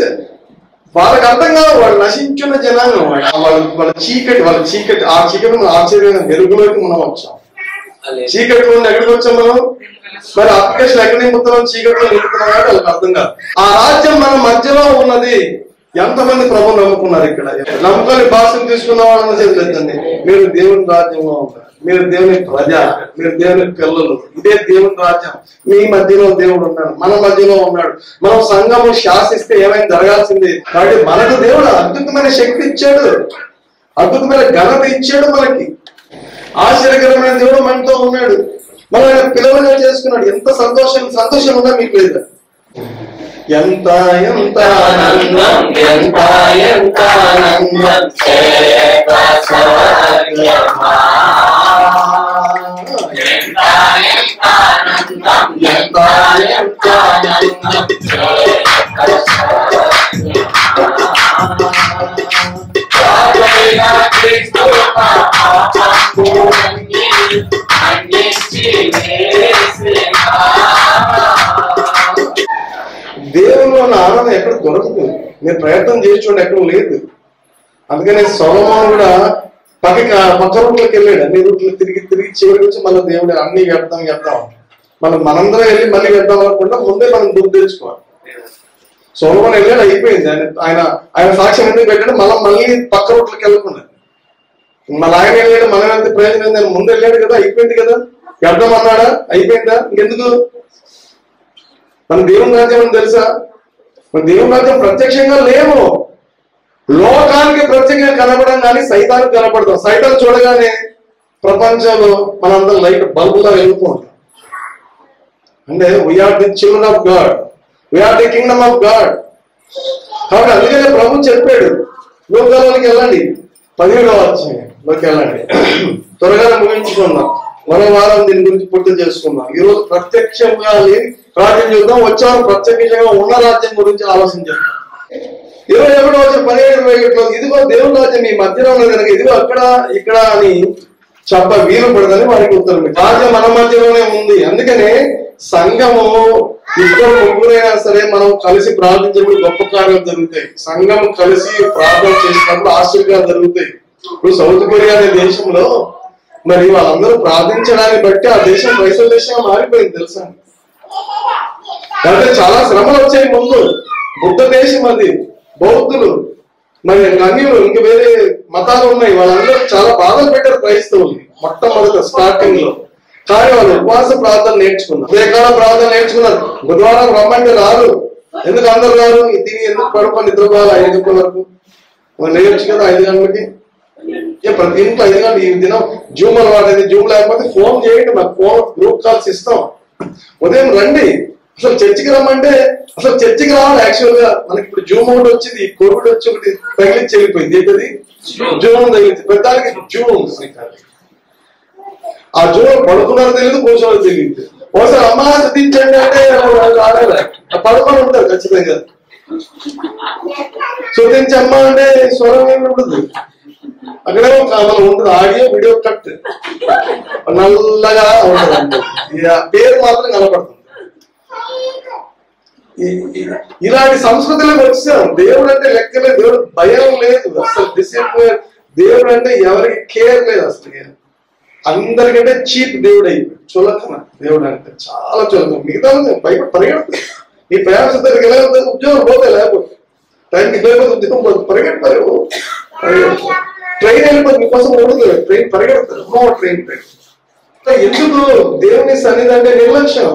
[SPEAKER 1] వాళ్ళకి అర్థం కాదు. వాళ్ళు నశించిన జనాంగం, వాళ్ళ చీకటి ఆ చీకటి మన ఆశ్చర్యమైన వెలుగులోకి మనం వచ్చాం. చీకటి నుండి ఎక్కడికి వచ్చాం మనం? మరి అప్లికేషన్ ఎక్కడ నింపుతున్నాం? చీకటిలో నింపుతున్నాం. కాబట్టి వాళ్ళకి అర్థం కాదు. ఆ రాజ్యం మన మధ్యలో ఉన్నది. ఎంతమంది ప్రభువు నమ్ముకున్నారు? ఇక్కడ నమ్ముకొని భాషను తీసుకున్న వాళ్ళని చేయలేదండి. మీరు దేవుని రాజ్యంలో ఉన్నారు, మీరు దేవుని ప్రజ, మీరు దేవుని పిల్లలు. ఇదే దేవుని రాజ్యం. మీ మధ్యలో దేవుడు ఉన్నాడు, మన మధ్యలో ఉన్నాడు. మనం సంఘము శాసిస్తే ఏమైనా జరగాల్సింది. కాబట్టి మనకు దేవుడు అద్భుతమైన శక్తి ఇచ్చాడు, అద్భుతమైన ఘనత ఇచ్చాడు. మనకి ఆశ్చర్యకరమైన దేవుడు మనతో ఉన్నాడు. మనం ఆయన పిల్లలుగా చేసుకున్నాడు. ఎంత సంతోషం ఉందా మీకు లేదా? ఎంత ఎంత ఆనందం, ఎంత ఎంత ఆనందం, దేవుని వల్ల ఆనందం ఎక్కడ దొరకదు. మీరు ప్రయత్నం చేసి చూడండి, ఎక్కడ లేదు. అందుకనే సొలొమోను కూడా పక్క రూట్లోకి వెళ్ళాడు. అన్ని రూట్లు తిరిగి చివరికి వచ్చి మళ్ళీ దేవుడు అన్ని వెళ్తాం మనందరం వెళ్ళి మళ్ళీ వెళ్దాం అనుకుంటా ముందే మనం గుర్తు తెచ్చుకోవాలి. సొలొమోను వెళ్ళాడు, అయిపోయింది. ఆయన సాక్ష్యం ఎందుకు పెట్టాడు? మళ్ళీ పక్క రూట్లోకి వెళ్ళకుండా మళ్ళీ ఆయన వెళ్ళాడు. మనం వెళ్తే ప్రయోజనం ఏందని ముందు వెళ్ళాడు కదా, అయిపోయింది కదా. వెళ్దాం అన్నాడా? అయిపోయిందా? ఇంకెందుకు? మన దేవుని రాజ్యం అని తెలుసా? మన దేవుని రాజ్యం ప్రత్యక్షంగా లేవు. లోకానికి ప్రత్యేకంగా కనపడం కానీ సైతానికి కనపడతాం. సైతాన్ని చూడగానే ప్రపంచంలో మనందరం లైట్ బల్బులా వెళ్తూ ఉంటాం. అంటే we are the children of God, we are the kingdom of God. కాబట్టి అందుకనే ప్రభు చెప్పాడు, లోకాలకి వెళ్ళండి, 17వ అధ్యాయంలోకి వెళ్ళండి. త్వరగా ముగించుకుందాం. మరో వారం దీని గురించి పూర్తి చేసుకుందాం. ఈ రోజు ప్రత్యక్షంగా లేని రాజ్యం చూద్దాం. వచ్చాము ప్రత్యక్షంగా ఉన్న రాజ్యం గురించి ఆలోచించాం. 21-17 ఇదిగో దేవుని రాజ్యం మీ మధ్యలో ఉన్నది కనుక ఇదిగో అక్కడ ఇక్కడ అని చెప్ప వీలు పడదని వారికి ఉత్తరం. రాజ్యం మన మధ్యలోనే ఉంది. అందుకనే సంఘము ఇద్దరు ముగ్గురైనా సరే మనం కలిసి ప్రార్థించినప్పుడు గొప్ప కార్యాలు జరుగుతాయి. సంఘం కలిసి ప్రార్థన చేసినప్పుడు ఆశ్చర్యాలు జరుగుతాయి. ఇప్పుడు సౌత్ కొరియా అనే దేశంలో మరి వాళ్ళందరూ ప్రార్థించడాన్ని బట్టి ఆ దేశం క్రైస్తవ దేశంగా మారిపోయింది తెలుసా. అంటే చాలా శ్రమలు వచ్చాయి ముందు. బుద్ధ దేశం అది, బౌద్ధులు, మరి అన్యులు, ఇంక వేరే మతాలు ఉన్నాయి. వాళ్ళందరూ చాలా బాధలు పెట్టారు క్రైస్తవులు మొట్టమొదట స్టార్టింగ్ లో. కానీ వాళ్ళు ఉపవాస ప్రార్థన నేర్చుకున్నారు, ఉదయకాల ప్రార్థన నేర్చుకున్నారు. బుధవారం రమ్మంటే రారు. ఎందుకు అందరు రారు? తిని ఎందుకు పడుకొని నిద్రపోవాలి 5 గంటల వరకు? లేవచ్చు కదా 5 గంటలకి. ప్రతి ఇంట్లో 5 గంటలు. ఈ దినం జూమ్ అలవాటు. జూమ్ లేకపోతే ఫోన్ చేయండి, మాకు ఫోన్ గ్రూప్ కాల్స్ ఇస్తాం. ఉదయం రండి. అసలు చర్చికి రమ్మంటే అసలు చర్చికి రావాలి. యాక్చువల్ గా మనకి ఇప్పుడు జూమ్ ఒకటి వచ్చింది, కోవిడ్ వచ్చి ఒకటి తగిలించి వెళ్ళిపోయింది. ఏంటది? జూమ్ తగిలింది. పెద్దానికి జూమ్. ఆ జూమ్ పడుకున్నారో తెలియదు, కూర్చోవడం తెలియదు. ఒకసారి అమ్మ శుద్ధించండి అంటే పడుకొని ఉంటారు ఖచ్చితంగా. శుద్ధించి అమ్మ అంటే స్వరం ఏమి ఉండదు. అక్కడే మనం ఉంటుంది ఆడియో వీడియో కట్ నల్లగా ఉంటుంది అంటే పేరు మాత్రం కనపడుతుంది. ఇలాంటి సంస్కృతిలోకి వచ్చాం. దేవుడు అంటే లెక్కలేదు, దేవుడు భయం లేదు, అసలు డిసిప్లిన్. దేవుడు అంటే ఎవరికి కేర్ లేదు అసలు. అందరికంటే చీప్ దేవుడు అయిపోయి చులకన. దేవుడు అంటే చాలా చులకన. మిగతా బయట పరిగెడుతుంది. నీ పేరెంట్స్ దగ్గరికి ఎలా ఉంటుంది, ఉద్యోగం పోతే లేకపోతే టైంకి లేకపోతే ఉద్యోగం పోతుంది, పరిగెడతారు. ట్రైన్ వెళ్ళిపోతే మీకోసం ఉండదు, ట్రైన్ పరిగెడతారు. ట్రైన్ ఎందుకు దేవుని సన్నిధి అంటే నిర్లక్ష్యం.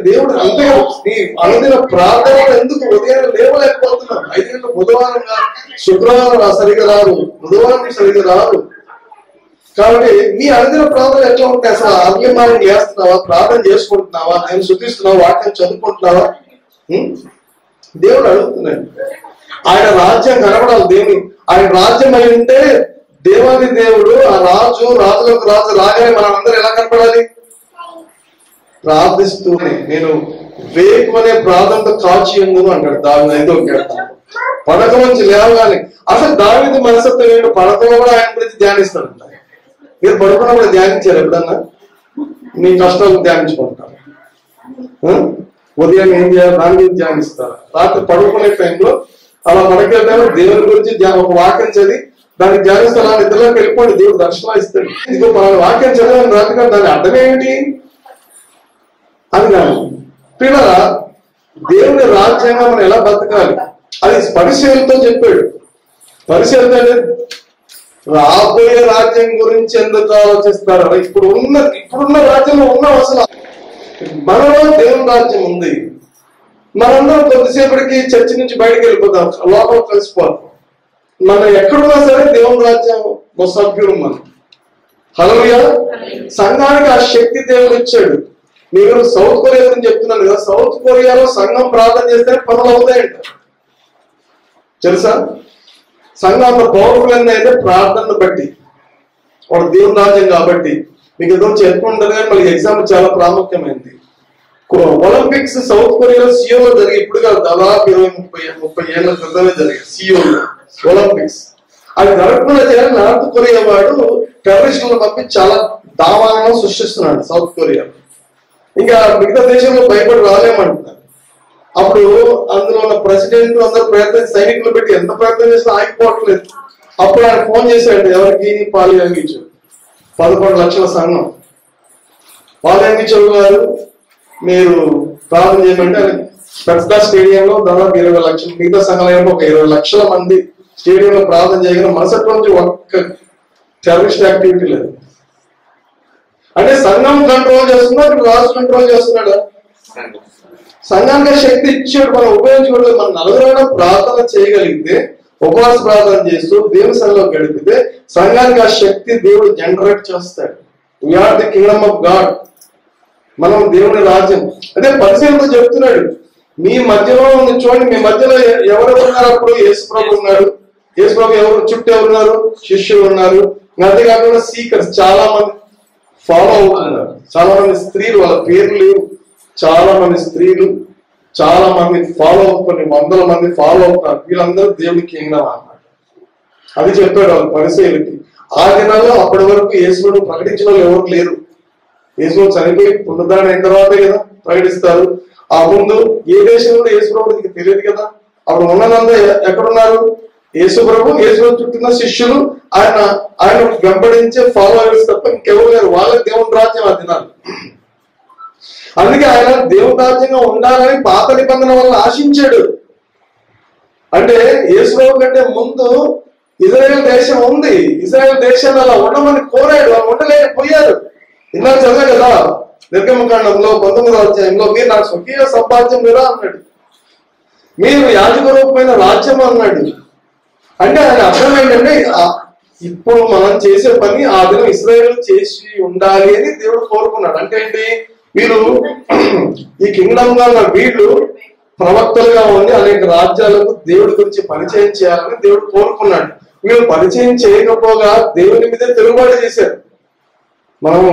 [SPEAKER 1] దేవుడు అంతే నీ అనుదిన ప్రార్థన ఎందుకు ఉదయం లేవలేకపోతున్నాం. 5 గంటలు బుధవారం శుక్రవారం సరిగా రాదు, బుధవారం సరిగా రాదు. కాబట్టి నీ అనుదిన ప్రార్థన ఎట్లా ఉంటాయి? అసలు ఆర్గ్యమానం చేస్తున్నావా, ప్రార్థన చేసుకుంటున్నావా, ఆయన శుద్ధిస్తున్నావా, వాక్యం చదువుకుంటున్నావా? దేవుడు అడుగుతున్నాడు. ఆయన రాజ్యం కనపడాలి. దేవుని ఆయన రాజ్యం అయి ఉంటే దేవాది దేవుడు ఆ రాజు రాజులకు రాజు రాగానే మనం అందరూ ఎలా కనపడాలి? ప్రార్థిస్తూనే నేను వేకువనే ప్రార్థనతో కాచి ఉందును అంటాడు దావీదు 5వ కీర్తన. పడక నుంచి లేవగానే అసలు దావీదు మనసత్వం ఏంటో పడకలో కూడా ఆయన గురించి ధ్యానిస్తాడంట. మీరు పడుకున్నప్పుడు ధ్యానించారు ఎప్పుడన్నా? మీ కష్టాలు ధ్యానించుకుంటారు. ఉదయం ఏం చేయాలి దాని గురించి ధ్యానిస్తారు. రాత్రి పడుకునే టైంలో అలా పడకెళ్తాను దేవుని గురించి ఒక వాక్యం చదివి దాన్ని ధ్యానిస్తారు. అలా నిద్రలోకి వెళ్ళిపోండి, దేవుడు దర్శనం ఇస్తాడు. ఇదిగో మన వాక్యం చదవని రాత్రి దాని అర్థం ఏమిటి అని కాదు. పిల్లల దేవుని రాజ్యంగా మనం ఎలా బతకాలి అది పరిశీలనతో చెప్పాడు. పరిశీలన రాబోయే రాజ్యం గురించి ఎందుకు ఆలోచిస్తారు? ఇప్పుడున్న రాజ్యంలో ఉన్నాం. అసలు మనలో దేవుని రాజ్యం ఉంది. మనందరం కొద్దిసేపటికి చర్చి నుంచి బయటకు వెళ్ళిపోతాం, లోపల కలిసిపోతాం. మనం ఎక్కడున్నా సరే దేవుని రాజ్యం సభ్యులు మనం. హల్లెలూయా. సంఘానికి ఆ శక్తి దేవుడు ఇచ్చాడు. మీరు సౌత్ కొరియా గురించి చెప్తున్నాను కదా, సౌత్ కొరియాలో సంఘం ప్రార్థన చేస్తే పనులు అవుతాయంట. తెలుసా? సంఘంలో పవర్ఫుల్ అయితే ప్రార్థనను బట్టి వాడు దేవుని రాజ్యం కాబట్టి. మీకు ఏదో చెప్పుకుంటారు కానీ మళ్ళీ ఎగ్జాంపుల్ చాలా ప్రాముఖ్యమైనది. ఒలింపిక్స్ సౌత్ కొరియాలో సియోలో జరిగి ఇప్పుడు కాదు, దాదాపు 20-30 ఏళ్ల క్రితమే జరిగాయి సియోలో ఒలింపిక్స్. అది జరగకుండా చేయాలి. నార్త్ కొరియా వాడు టెర్రరిస్టులను పంపించి చాలా దావాలను సృష్టిస్తున్నాడు సౌత్ కొరియా. ఇంకా మిగతా దేశంలో భయపడి రాలేమంటున్నారు. అప్పుడు అందులో ఉన్న ప్రెసిడెంట్ అందరూ సైనికులు పెట్టి ఎంత ప్రయత్నం చేసినా ఆగిపోవట్లేదు. అప్పుడు ఆయన ఫోన్ చేశాడు ఎవరికి? పాలియాంగిచు 11 లక్షల సంఘం. పాలియాంగిచు గారు మీరు ప్రార్థన చేయమంటే పెద్ద స్టేడియంలో దాదాపు 20 లక్షలు, మిగతా సంఘాలు ఒక 20 లక్షల మంది స్టేడియంలో ప్రార్థన చేయగల మనసటి నుంచి ఒక్క టెర్రరిస్ట్ యాక్టివిటీ లేదు. అంటే సంఘం కంట్రోల్ చేస్తున్నాడు, రాజు కంట్రోల్ చేస్తున్నాడు. సంఘానికి శక్తి ఇచ్చాడు, మనం ఉపయోగించుకోవట్లేదు. మనం నలుగురైనా ప్రార్థన చేయగలిగితే, ఉపవాస ప్రార్థన చేస్తూ దేవుని సన్నిధిలో గడిపితే సంఘానికి ఆ శక్తి దేవుడు జనరేట్ చేస్తాడు. We are the kingdom of God. మనం దేవుని రాజ్యం. అదే పరిశీలనతో చెప్తున్నాడు. మీ మధ్యలో ఉంది చూడండి, మీ మధ్యలో ఎవరు ఉన్నారు? అప్పుడు యేసుప్రభు ఉన్నాడు. యేసుప్రభు ఎవరు చుట్టూ ఎవరున్నారు? శిష్యులు ఉన్నారు. అంతేకాకుండా సీకర్స్ చాలా మంది ఫాలో అవుతున్నారు. చాలా మంది స్త్రీలు, వాళ్ళ పేర్లు లేవు. చాలా మంది స్త్రీలు, చాలా మంది ఫాలో అవుతున్నారు, 100 మంది ఫాలో అవుతున్నారు. వీళ్ళందరూ దేవునికి కింగ్డమ్ అన్నమాట. అది చెప్పాడు వాళ్ళు పరిశీలకి. ఆ దినాల్లో అప్పటి వరకు యేసును ప్రకటించిన వాళ్ళు ఎవరు లేరు. యేసు చనిపోయి పునరుద్ధరణ అయిన తర్వాతే కదా ప్రకటిస్తారు. ఆ ముందు ఏ దేశం కూడా యేసు ప్రభుకి తెలియదు కదా. అప్పుడు ఉన్నదంతా ఎక్కడున్నారు? యేసు ప్రభు, యేసు చుట్టూ శిష్యులు, ఆయన వెంబడించే ఫాలోవర్స్ తప్ప ఇంకెవరు లేరు. వాళ్ళ దేవుని రాజ్యం ఆ దినాలు. అందుకే ఆయన దేవుని రాజ్యంగా ఉండాలని పాత నిబంధన వల్ల ఆశించాడు. అంటే యేసు ప్రభు కంటే ముందు ఇజ్రాయెల్ దేశం ఉంది. ఇజ్రాయెల్ దేశాన్ని అలా ఉండమని కోరాడు, వాళ్ళు ఉండలేకపోయారు. ఇందాక చదివా కదా నిర్గమకాండంలో 19వ అధ్యాయంలో, మీరు నాకు స్వకీయ సంపాద్యం లేదా అన్నాడు, మీరు యాజక రూపమైన రాజ్యం అన్నాడు. అంటే ఆయన అర్థం ఏంటంటే ఇప్పుడు మనం చేసే పని ఆ దినం ఇశ్రాయేలు చేసి ఉండాలి అని దేవుడు కోరుకున్నాడు. అంటే ఏంటి? వీళ్ళు ఈ కింగ్డమ్ గా ఉన్న వీళ్ళు ప్రవక్తలుగా ఉండి అనేక రాజ్యాలకు దేవుడి గురించి పరిచయం చేయాలని దేవుడు కోరుకున్నాడు. వీళ్ళు పరిచయం చేయకపోగా దేవుని మీదే తిరుగుబాటు చేశారు. మనం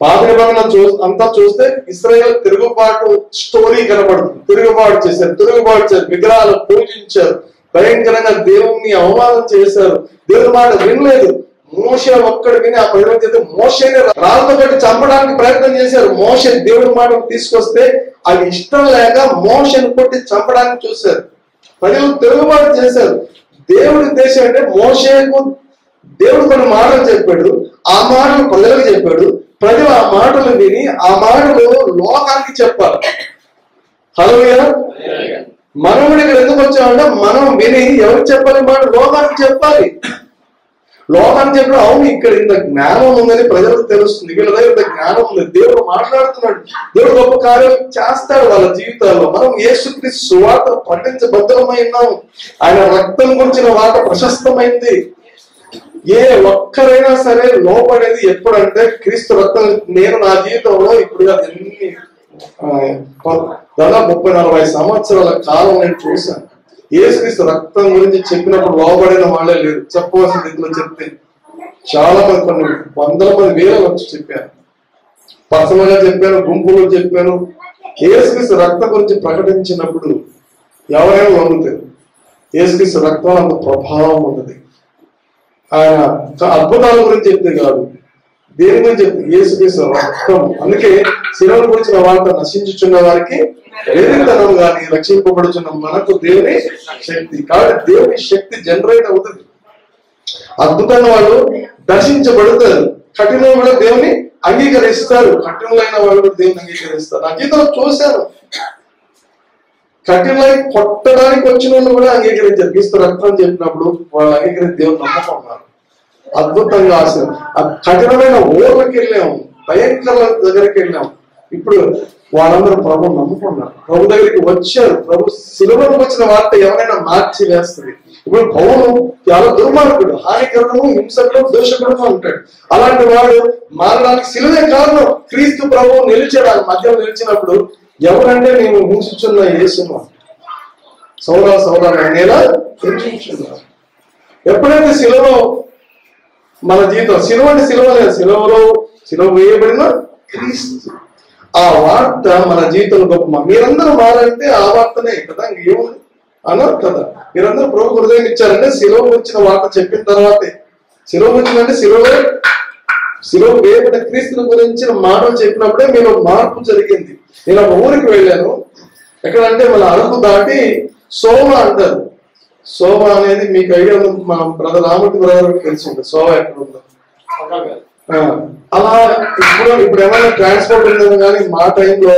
[SPEAKER 1] పాత నిబంధన అంతా చూస్తే ఇశ్రాయేలు తిరుగుబాటు స్టోరీ కనబడుతుంది. తిరుగుబాటు చేశారు, విగ్రహాలు పూజించారు, భయంకరంగా దేవుణ్ణి అవమానం చేశారు, దేవుని మాట వినలేదు. మోషే ఒక్కడు విని ఆ ప్రజల చేత మోషేని రాళ్ళతో పెట్టి చంపడానికి ప్రయత్నం చేశారు. మోషే దేవుడి మాటను తీసుకొస్తే అది ఇష్టం లేక మోషేని కొట్టి చంపడానికి చూశారు. ప్రజలు తిరుగుబాటు చేశారు. దేవుడి ఉద్దేశం అంటే మోషేకు దేవుడు కొన్ని మాటలు చెప్పాడు, ఆ మాటలు ప్రజలకు చెప్పాడు. ప్రజలు ఆ మాటలు విని ఆ మాటలు లోకానికి చెప్పాలి. హల్లెలూయా. మనం ఇక్కడ ఎందుకు వచ్చామంటే మనం విని ఎవరికి చెప్పాలి? మాట లోకానికి చెప్పాలి. లోకానికి చెప్పడం అవును ఇక్కడ ఇంత జ్ఞానం ఉందని ప్రజలకు తెలుస్తుంది, వీళ్ళ దగ్గర ఇంత జ్ఞానం ఉంది, దేవుడు మాట్లాడుతున్నాడు, దేవుడు గొప్ప కార్యాలు చేస్తాడు వాళ్ళ జీవితాల్లో. మనం యేసుక్రీస్తు సువార్త ప్రకటించబద్ధమై ఉన్నాము. ఆయన రక్తం గురించిన వార్త ప్రశస్తమైంది. ఏ ఒక్కరైనా సరే లోపడేది ఎప్పుడంటే క్రీస్తు రక్తం. నేను నా జీవితంలో ఇప్పుడు ఎన్ని దాదాపు 30-40 సంవత్సరాల కాలం నేను చూశాను. యేసుక్రీస్తు రక్తం గురించి చెప్పినప్పుడు లోబడిన వాళ్ళే లేదు. చెప్పవలసిన రీతిలో చెప్తే చాలా మంది, కొన్ని వందల మంది, వేల వచ్చి చెప్పాను, పర్సనల్ గా చెప్పాను, గుంపులో చెప్పాను. యేసుక్రీస్తు రక్తం గురించి ప్రకటించినప్పుడు ఎవరైనా వండుతారు. యేసుక్రీస్తు రక్తం అంత ప్రభావం ఉన్నది. ఆయన అద్భుతాల గురించి చెప్తే కాదు, దేని గురించి చెప్తే యేసుక్రీస్తు రక్తం. అందుకే శిలువను గురించిన వార్త నశించుచున్న వారికి వేదికతనం కానీ రక్షింపబడుచున్న మనకు దేవుని శక్తి. కాబట్టి దేవుని శక్తి జనరేట్ అవుతుంది. అద్భుతంగా వాళ్ళు దర్శించబడతారు. కఠినం కూడా దేవుని అంగీకరిస్తారు. కఠినమైన వాళ్ళు కూడా దేవుని అంగీకరిస్తారు. నా జీవితంలో చూశాను, కఠినమై కొట్టడానికి వచ్చిన వాళ్ళు కూడా అంగీకరించారు. క్రీస్తు రక్తం చెప్పినప్పుడు వాళ్ళు అంగీకరించి దేవుని నమ్మకం అద్భుతంగా ఆశ. కఠినమైన ఊర్లకి వెళ్ళాము, భయంకర దగ్గరికి వెళ్ళాము. ఇప్పుడు వాళ్ళందరూ ప్రభు నమ్ముకున్నారు, ప్రభు దగ్గరికి వచ్చారు. ప్రభు శిలువకు వచ్చిన వార్త ఎవరైనా మార్చి వేస్తుంది. ఇప్పుడు పౌలు చాలా దుర్మార్గుడు, హానికరుడు, హింసకుడు, దోషకుడు ఉంటాడు. అలాంటి వాడు మారడానికి శిలువే కారణం. క్రీస్తు ప్రభు నిలిచాడు, ఆ మధ్యలో నిలిచినప్పుడు ఎవరంటే నేను హింసించున్న యేసును సౌరా సౌరా నేలా హింసించున్నారు. ఎప్పుడైతే శిలువలో మన జీవితం, శిలువ అంటే శిలువ లేదు, శిలువ వేయబడిన క్రీస్తు, ఆ వార్త మన జీవితంలో గొప్ప. మీరందరూ మారంటే ఆ వార్తనే కదా, ఇంకేముంది అన్నారు కదా. మీరందరూ ప్రభు హృదయం ఇచ్చారంటే శిలువ వచ్చిన వార్త చెప్పిన తర్వాతే. శిలువ వచ్చిందంటే శిలువ వేయబడిన క్రీస్తుని గురించిన మాటలు చెప్పినప్పుడే మీరు మార్పు జరిగింది. నేను ఒక ఊరికి వెళ్ళాను, ఎక్కడంటే మన అరకు దాటి సోమ అంటారు. సోమ అనేది మీకు ఐడియా ఉంది, మా బ్రదర్ రామూర్తి బ్రదర్ తెలిసి ఉంటుంది సోమ ఎక్కడ ఉందో. అలా ఇప్పుడు ఏమైనా ట్రాన్స్పోర్ట్ ఉండదు. కానీ మా టైంలో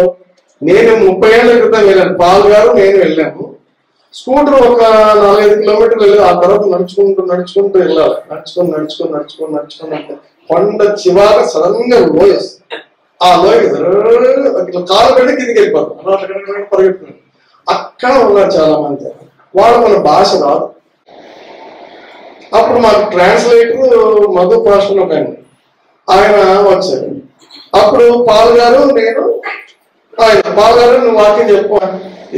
[SPEAKER 1] నేను 30 ఏళ్ల క్రితం వెళ్ళాను, పాల్ గారు నేను వెళ్ళాము. స్కూటర్ ఒక 4-5 కిలోమీటర్లు వెళ్ళి ఆ తర్వాత నడుచుకుంటూ వెళ్ళాలి. నడుచుకొని కొండ చివర సడన్ గా లోయ వస్తుంది. ఆ లోయ ఇట్లా కాలు పెట్టి కిందికి వెళ్ళిపోతాం, పరిగెడుతున్నాను. అక్కడ ఉన్నారు చాలా మంది, వాళ్ళు మన భాష రాదు. అప్పుడు మాకు ట్రాన్స్లేటర్ మధు పాస్టర్ ఒక ఆయన వచ్చారు. అప్పుడు పాల్ గారు నేను పాల్ గారు నువ్వు వాక్యం చెప్పు.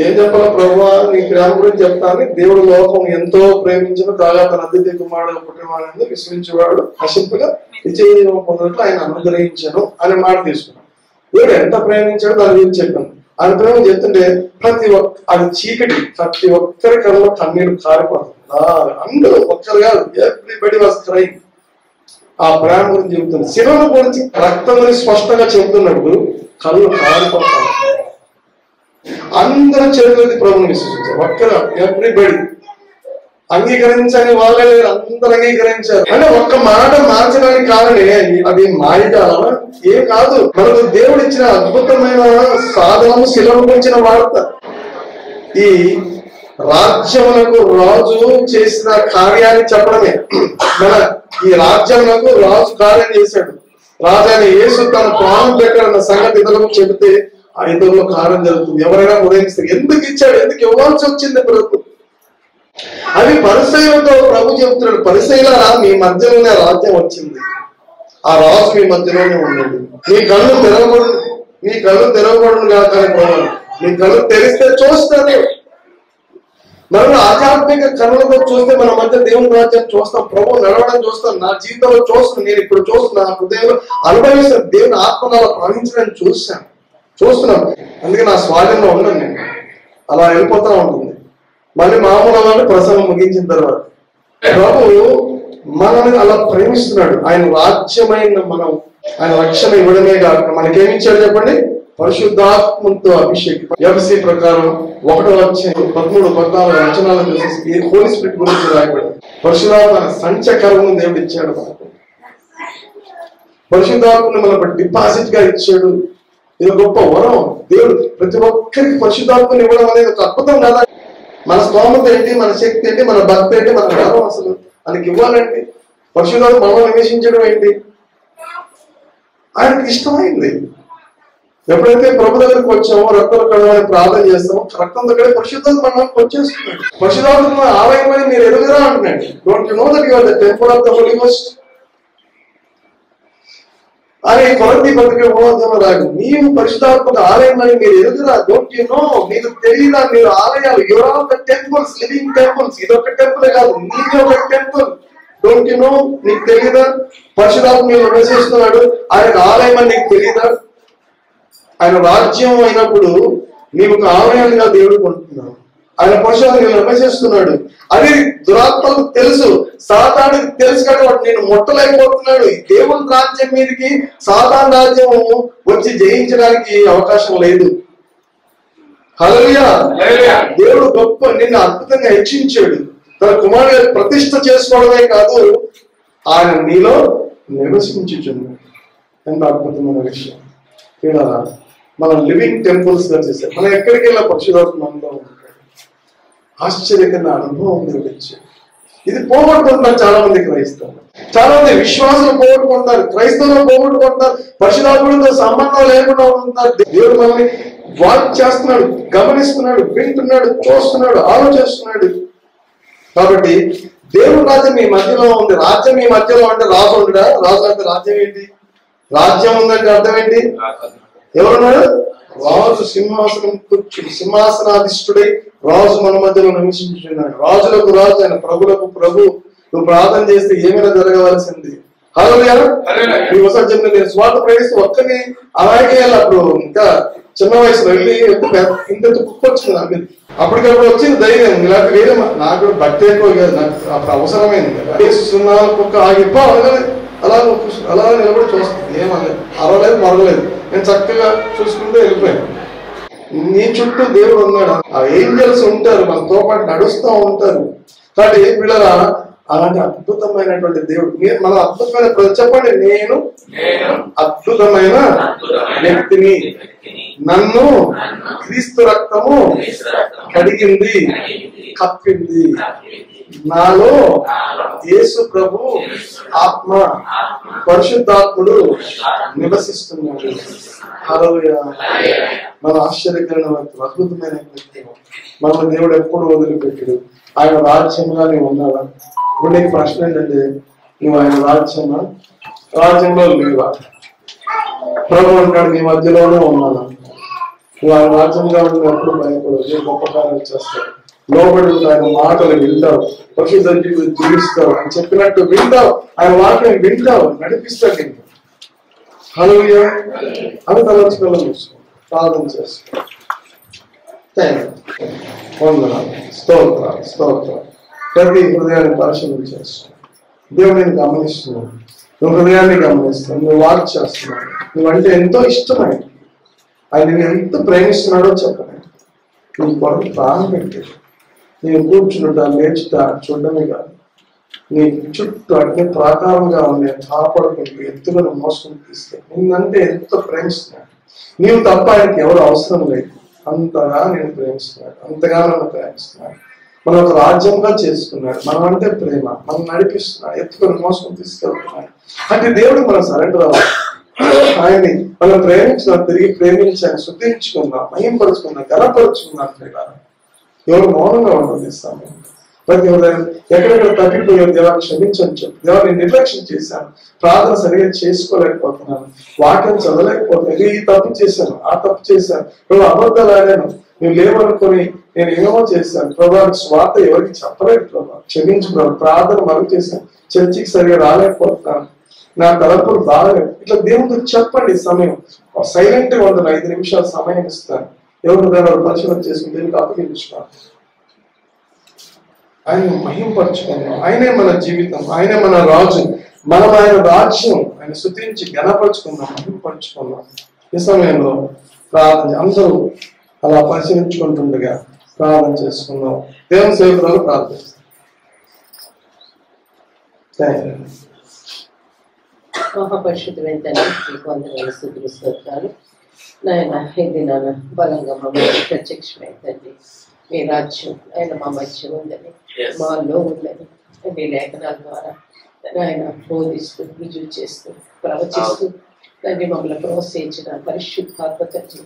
[SPEAKER 1] ఏం చెప్పాలా ప్రభువా, నీ ప్రేమ గురించి చెప్తాను. దేవుడు లోకం ఎంతో ప్రేమించిన కాగా తన అతిథి కుమారుడు పుట్టినవాడని విశ్వసించేవాడు నశింపుగా విజయం పొందినట్లు ఆయన అనుగ్రహించాను అనే మాట తీసుకున్నాను. దేవుడు ఎంత ప్రేమించాడో దాని గురించి చెప్పాను. ఆయన ప్రేమ చెప్తుంటే అది చీకటి, ప్రతి ఒక్కరి కళ్ళలో కన్నీరు కారిపోతుంది. అందరూ ఒక్కరు కాదు, ఎవ్రీబడి వాస్ క్రైయింగ్. ఆ ప్రేమ గురించి చెబుతుంది. శిలువ గురించి రక్తం గురించి స్పష్టంగా చెబుతున్నప్పుడు కళ్ళు కారిపోతారు. అందరూ చేతులది ప్రభుని విశ్వసించారు. ఒక్కరు ఎవ్రీబడి అంగీకరించని వాళ్ళే లేరు, అందరూ అంగీకరించారు. అంటే ఒక్క మాట మార్చడానికి కారణే అది మాయకాలమా? ఏం కాదు, మనకు దేవుడు ఇచ్చిన అద్భుతమైన సాధనము శిలువ గురించిన వార్త. ఈ రాజ్యములకు రాజు చేసిన కార్యాన్ని చెప్పడమే. మన ఈ రాజ్యములకు రాజు కార్యం చేశాడు. రాజైన యేసు తన ప్రాణం పెట్టాడన్న సంగతి ఇతరులకు చెబితే ఆ ఇతరుల కార్యం జరుగుతుంది. ఎవరైనా ఉదయిస్తారు, ఎందుకు ఇచ్చాడు, ఎందుకు ఇవ్వాల్సి వచ్చింది ప్రభు. అది పరిసయ్యులతో ప్రభు చెబుతున్నాడు, పరిసయ్యులారా మీ మధ్యలోనే రాజ్యం వచ్చింది, ఆ రాజు మీ మధ్యలోనే ఉన్నాడు. మీ కళ్ళు తెరవబడును కాక ప్రభు, మీ కళ్ళు తెరిస్తే చూస్తారు. మనం ఆధ్యాత్మిక కళ్ళతో చూస్తే మన మధ్య దేవుని రాజ్యాన్ని చూస్తాం, ప్రభు నడవడం చూస్తాం. నా జీవితంలో చూస్తున్నాను, నేను ఇప్పుడు చూస్తున్నాను, నా హృదయంలో అనుభవిస్తాను, దేవుని ఆత్మలో ప్రవహించడానికి చూస్తున్నాను. అందుకే నా స్వాధీనంలో ఉన్నాను. నేను అలా వెళ్ళిపోతా ఉంటుంది. మళ్ళీ మామూలు అలాంటి ప్రసంగం ముగించిన తర్వాత ప్రభు మనల్ని అలా ప్రేమిస్తున్నాడు. ఆయన రాజ్యమైన మనం ఆయన రక్షణ ఇవ్వడమే కాకుండా మనకేమిచ్చాడు చెప్పండి? పరిశుద్ధాత్మతో అభిషేకం. ఎఫ్ఎస్సి ప్రకారం 1:13-14 వచనాలను చూసి హోలీ స్పిరిట్ గురించి రాయబడి పరిశుద్ధాత్మ సంచకరము దేవుడు ఇచ్చాడు మనకు. పరిశుద్ధాత్మను మనకు డిపాజిట్ గా ఇచ్చాడు. ఇది గొప్ప వరం. దేవుడు ప్రతి ఒక్కరికి పరిశుద్ధాత్మను ఇవ్వడం అనేది ఒక అద్భుతం కదా. మన స్తోమత ఏంటి, మన శక్తి ఏంటి, మన భక్తి ఏంటి, మన వరం అసలు ఆయనకి ఇవ్వాలండి. పరిశుద్ధాత్మ మనలో నివేశించడం ఏంటి? ఆయనకి ఇష్టమైంది. ఎప్పుడైతే ప్రభు దగ్గరకు వచ్చామో రక్తం కడగాలని ప్రార్థన చేస్తామో రక్తం దగ్గర పరిశుద్ధాత్మ మనలోకి వచ్చేస్తున్నాడు. పరిశుద్ధాత్మ ఆలయమని మీరు ఎదుగురా అంటున్నాడు. Don't you know that you are the temple of the Holy Ghost అని కొరంథీ పత్రిక 3వ రాదు. నీవు పరిశుద్ధాత్మక ఆలయమని మీరు ఎదుగురా. డోంట్ యు నో, నీకు తెలియదా మీరు ఆలయాలు? Your all the temples, living temples. ఇది ఒక టెంపుల్ కాదు, నీది ఒక టెంపుల్. డోంట్ యు నో, నీకు తెలియదా? పరిశుద్ధాత్మ మీరు నివసిస్తున్నాడు. ఆయన ఆలయం అని నీకు తెలియదా? ఆయన రాజ్యం అయినప్పుడు నీవు ఒక ఆలయాలుగా దేవుడు కొంటున్నావు. ఆయన పరిశుద్ధాత్మ నేను నివసిస్తున్నాడు. అది దురాత్మలకు తెలుసు, సాతానుడికి తెలుసు కాబట్టి నేను ముట్టలేకపోతున్నాడు. దేవుని రాజ్యం మీదకి సాతాను రాజ్యం వచ్చి జయించడానికి అవకాశం లేదు. హల్లెలూయా. దేవుడు గొప్ప నిన్ను అద్భుతంగా హెచ్చించాడు. తన కుమారుడు ప్రతిష్ఠ చేసుకోవడమే కాదు, ఆయన నీలో నివసించుచున్నాడు. ఎంత అద్భుతమైన విషయం. ఇలా మనం లివింగ్ టెంపుల్స్ గా చేశారు. మనం ఎక్కడికి వెళ్ళా పరిశుద్ధాత్మ మనలో ఉంటాడు. ఆశ్చర్యకరమైన అనుభవం నిర్మించారు. ఇది పోగొట్టుకుంటారు చాలా మంది క్రైస్తవులు. చాలా మంది విశ్వాసులు పోగొట్టుకుంటారు, క్రైస్తవులు పోగొట్టుకుంటారు, పరిశుద్ధాత్మతో సంబంధం లేకుండా ఉంటారు. దేవుడు మనల్ని వాచ్ చేస్తున్నాడు, గమనిస్తున్నాడు, వింటున్నాడు, చూస్తున్నాడు, ఆలోచిస్తున్నాడు. కాబట్టి దేవుడు రాజ్యం మీ మధ్యలో ఉంది. రాజ్యం మీ మధ్యలో అంటే రాజు ఉండడా? రాజు అంటే రాజ్యం ఏంటి? రాజ్యం ఉందంటే అర్థం ఏంటి? ఎవరున్నాడు? రాజు సింహాసనం కూర్చుని సింహాసనాధిష్ఠుడై రాజు మన మధ్యలో నివసించున్నాడు. రాజులకు రాజు, ఆయన ప్రభులకు ప్రభు. నువ్వు ప్రార్థన చేస్తే ఏమైనా జరగవలసింది. హల్లెలూయా. ఈ విసర్జన నేను స్వార్థ ప్రవేశిస్తూ ఒక్కని అలాగే అప్పుడు ఇంకా చిన్న వయసులో వెళ్ళి ఇంత కుక్కొచ్చింది నా మీద. అప్పటికప్పుడు వచ్చింది ధైర్యం. ఇలాంటి వేరే నాకు భక్తి ఎక్కువ కాదు, నాకు అప్పుడు అవసరమైంది కదా. సున్నాలు కుక్క ఆగిపో అలా అలా నిలబడి చూస్తుంది. ఏమనలేదు, అరవలేదు, మరవలేదు. నేను చక్కగా చూసుకుంటూ వెళ్ళిపోయాను. నీ చుట్టూ దేవుడు ఉన్నాడు. ఆ ఏంజల్స్ ఉంటారు, మనతో పాటు నడుస్తూ ఉంటారు. కాబట్టి పిల్లరా అలాంటి అద్భుతమైనటువంటి దేవుడు మన అద్భుతమైన చెప్పండి, నేను అద్భుతమైన వ్యక్తిని, నన్ను క్రీస్తు రక్తము కడిగింది, కప్పింది. నాలో యేసు ప్రభు ఆత్మ పరిశుద్ధాత్ముడు నివసిస్తున్నాడు. హల్లెలూయా. మన ఆశ్చర్యకరమైన అద్భుతమైన వ్యక్తి. మన దేవుడు ఎప్పుడు వదిలిపెట్టాడు. ఆయన రాజ్యంగా నీవు ఉన్నావా? ఇప్పుడు నీకు ప్రశ్న ఏంటంటే, నువ్వు ఆయన రాజ్యంలో లేవా? ప్రభు అంటాడు నీ మధ్యలోనే ఉన్నాను. నువ్వు ఆయన రాజ్యంగా ఉన్నప్పుడు భయపడదు, గొప్ప కార్యాలు చేస్తావు. లోబడి ఆయన మాటలు వింటావు, పరిశుద్ధ జీవితం జీవిస్తావు, ఆయన చెప్పినట్టు వింటావు, ఆయన వాటిని వింటావు, నడిపిస్తాడు నీకు. హల్లెలూయా. అవి తలచుకోవాలి, చూసుకో, ప్రార్థన చేసుకో. స్తోత్రాలు స్తోత్రాలు. ప్రతి హృదయాన్ని పరిశీలన చేస్తున్నావు. దేవుడు నేను గమనిస్తున్నావు, నువ్వు హృదయాన్ని గమనిస్తున్నావు, నువ్వు వాక్ చేస్తున్నావు. నువ్వంటే ఎంతో ఇష్టమైన ఆయన నేను ఎంత ప్రేమిస్తున్నాడో చెప్పలేదు. నీ కొరకు ప్రాణం పెట్టాడు. నేను కూర్చుంటా, లేచుతా, చూడడమే కాదు, నీ చుట్టూ అన్ని ప్రాకారంగా ఉండే కాపాడుకుంటూ ఎత్తులను మోసుకుని తీసుకెళ్ళి నిన్నంటే ఎంతో ప్రేమిస్తున్నాడు. నీవు తప్ప ఆయనకి ఎవరు అవసరం లేదు. అంతగా నేను ప్రేమిస్తున్నాడు, అంతగా నన్ను ప్రేమిస్తున్నాడు. మనం ఒక రాజ్యంగా చేసుకున్నాడు. మనం అంటే ప్రేమ, మనం నడిపిస్తున్నాడు, ఎత్తుకొని మోసుకొని తీసుకెళ్తున్నాడు. అంటే దేవుడు మనం సరెండర్ అవ్వాలి. ఆయన్ని మనం ప్రేమించిన తిరిగి ప్రేమించాను, శుద్ధించుకున్నాం, మహింపరుచుకున్నాం, గణపరుచుకున్నాం. ఎవరు మౌనంగా ఉంటుంది సమయం. ప్రతి ఉదయం ఎక్కడెక్కడ తప్పిపోయో దేవాన్ని క్షమించని చెప్పు. దేవాన్ని నిర్లక్ష్యం చేశాను, ప్రార్థన సరిగా చేసుకోలేకపోతున్నాను, వాక్యం చదవలేకపోతున్నాను, ఈ తప్పు చేశాను, ఆ తప్పు చేశాను, నువ్వు అబద్ధాలు ఆడాను, నువ్వు లేవనుకొని నేను ఏమో చేశాను ప్రభా, స్వార్థ ఎవరికి చెప్పలేదు ప్రభా, క్షమించు ప్రభా, ప్రార్థన మరుగు చేశాను, చర్చికి సరిగా రాలేకపోతున్నాను, నా తలపులు బాగలేదు. ఇట్లా దేవుడికి చెప్పండి. సమయం సైలెంట్ గా ఉండను, 5 నిమిషాలు సమయం ఇస్తాను. ఎవరు పరిశీలన చేసుకుని దేవునికి అప్పగించుకోవాలి. ఆయన మహింపరచుకున్నాం. ఆయనే మన జీవితం, ఆయనే మన రాజు. మనం ఆయన రాజ్యం ఆయన స్తుతించి ఘనపరుచుకున్నాం, మహింపరచుకున్నాం. ఈ సమయంలో ప్రార్థన అందరూ అలా పరిశీలించుకుంటుండగా ప్రార్థన చేసుకున్నాం. దేవుని సేవకురాలు ప్రార్థిస్తాం.
[SPEAKER 4] మహాపరిశుద్ధమైన తండ్రి, మీకు వందనాలు, స్తుతులు, స్తోత్రాలు. నాయన ఇది నాన్న బలంగా మమ్మల్ని ప్రత్యక్షమైన తండ్రి, మీ రాజ్యం ఆయన మా మధ్య ఉందని, మాలో ఉందని మీ లేఖనాల ద్వారా ఆయన బోధిస్తూ, రుజువు చేస్తూ, ప్రవచిస్తూ తండ్రి మమ్మల్ని ప్రోత్సహించిన పరిశుద్ధాత్మ తండ్రి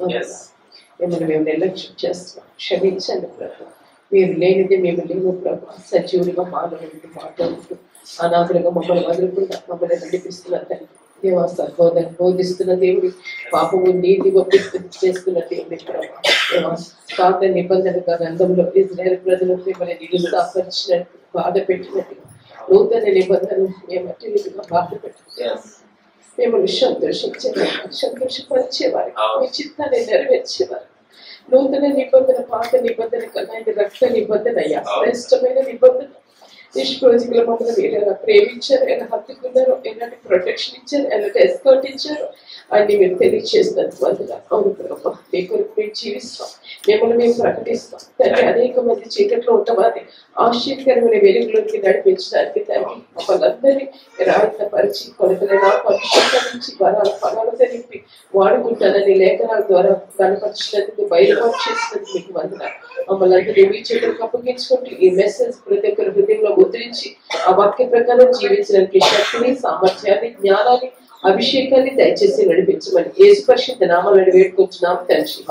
[SPEAKER 4] మిమ్మల్ని మేము నిర్లక్ష్యం చేస్తున్నాం. క్షమించండి ప్రభు. మీరు లేనిది మేము లేవు ప్రభు. సజీవుడిగా మానవుడికి మాట్లాడుతూ అనాథులుగా మమ్మల్ని వదులుకుండా మమ్మల్ని నడిపిస్తున్న తండ్రి, దేవా సహోదరు బోధిస్తున్న దేవుడి, పాపము నీతి ఒప్పిస్తూ చేస్తున్న దేవుడి ప్రభు. దేవా పాత నిబంధన గ్రంథంలో ఇజ్రాయేల్ ప్రజలు మిమ్మల్ని నిరుత్సాహపరిచినట్టు, బాధ పెట్టినట్టుగా నూతన నిబంధనలు మేమటిగా బాధ పెట్టారు. మిమ్మల్ని సంతోషపరిచేవారు, మీ చిత్తాన్ని నెరవేర్చేవారు. నూతన నిబంధన పాత నిబంధన కన్నా ఇది రక్త నిబంధన అయ్యా, శ్రేష్టమైన నిబంధన. నిష్ప్రయోజకులు మమ్మల్ని మీరు ఎలా ప్రేమించారు, ఎలా హత్తుకున్నారు, ఎలాంటి ప్రొటెక్షన్ ఇచ్చారు, ఎలాంటి ఎస్కార్ట్ ఇచ్చారు అన్ని మీరు తెలియజేస్తారు. అవును ప్రభా, మీ కొరకు మేము జీవిస్తాం, మిమ్మల్ని మేము ప్రకటిస్తాం తండ్రి. అనేక మంది చీకట్లో ఉన్నవారిని ఆశ్చర్యకరమైన వెలుగులోకి నడిపించడానికి తండ్రి మమ్మల్ని అందరినీ రాయిత పరిచి కొలతలైన పరిశుద్ధరించి ఫలాలతో నింపి వాడుకుంటానని లేఖనాల ద్వారా కనపరిచినందుకు, బయలుపరిచేసినందుకు మీకు వందనాలు. మమ్మల్ని అందరూ మీ చేతులకు అప్పగించుకుంటూ ఈ మెసేజ్ ప్రతి ఒక్కరి హృదయంలో ముద్రించి ఆ వాక్య ప్రకారం జీవించడానికి శక్తిని, సామర్థ్యాన్ని, జ్ఞానాన్ని, అభిషేకాన్ని దయచేసి నడిపించమని యేసు పరిశుద్ధ నామములో వేడుకుంటున్నాం తండ్రి.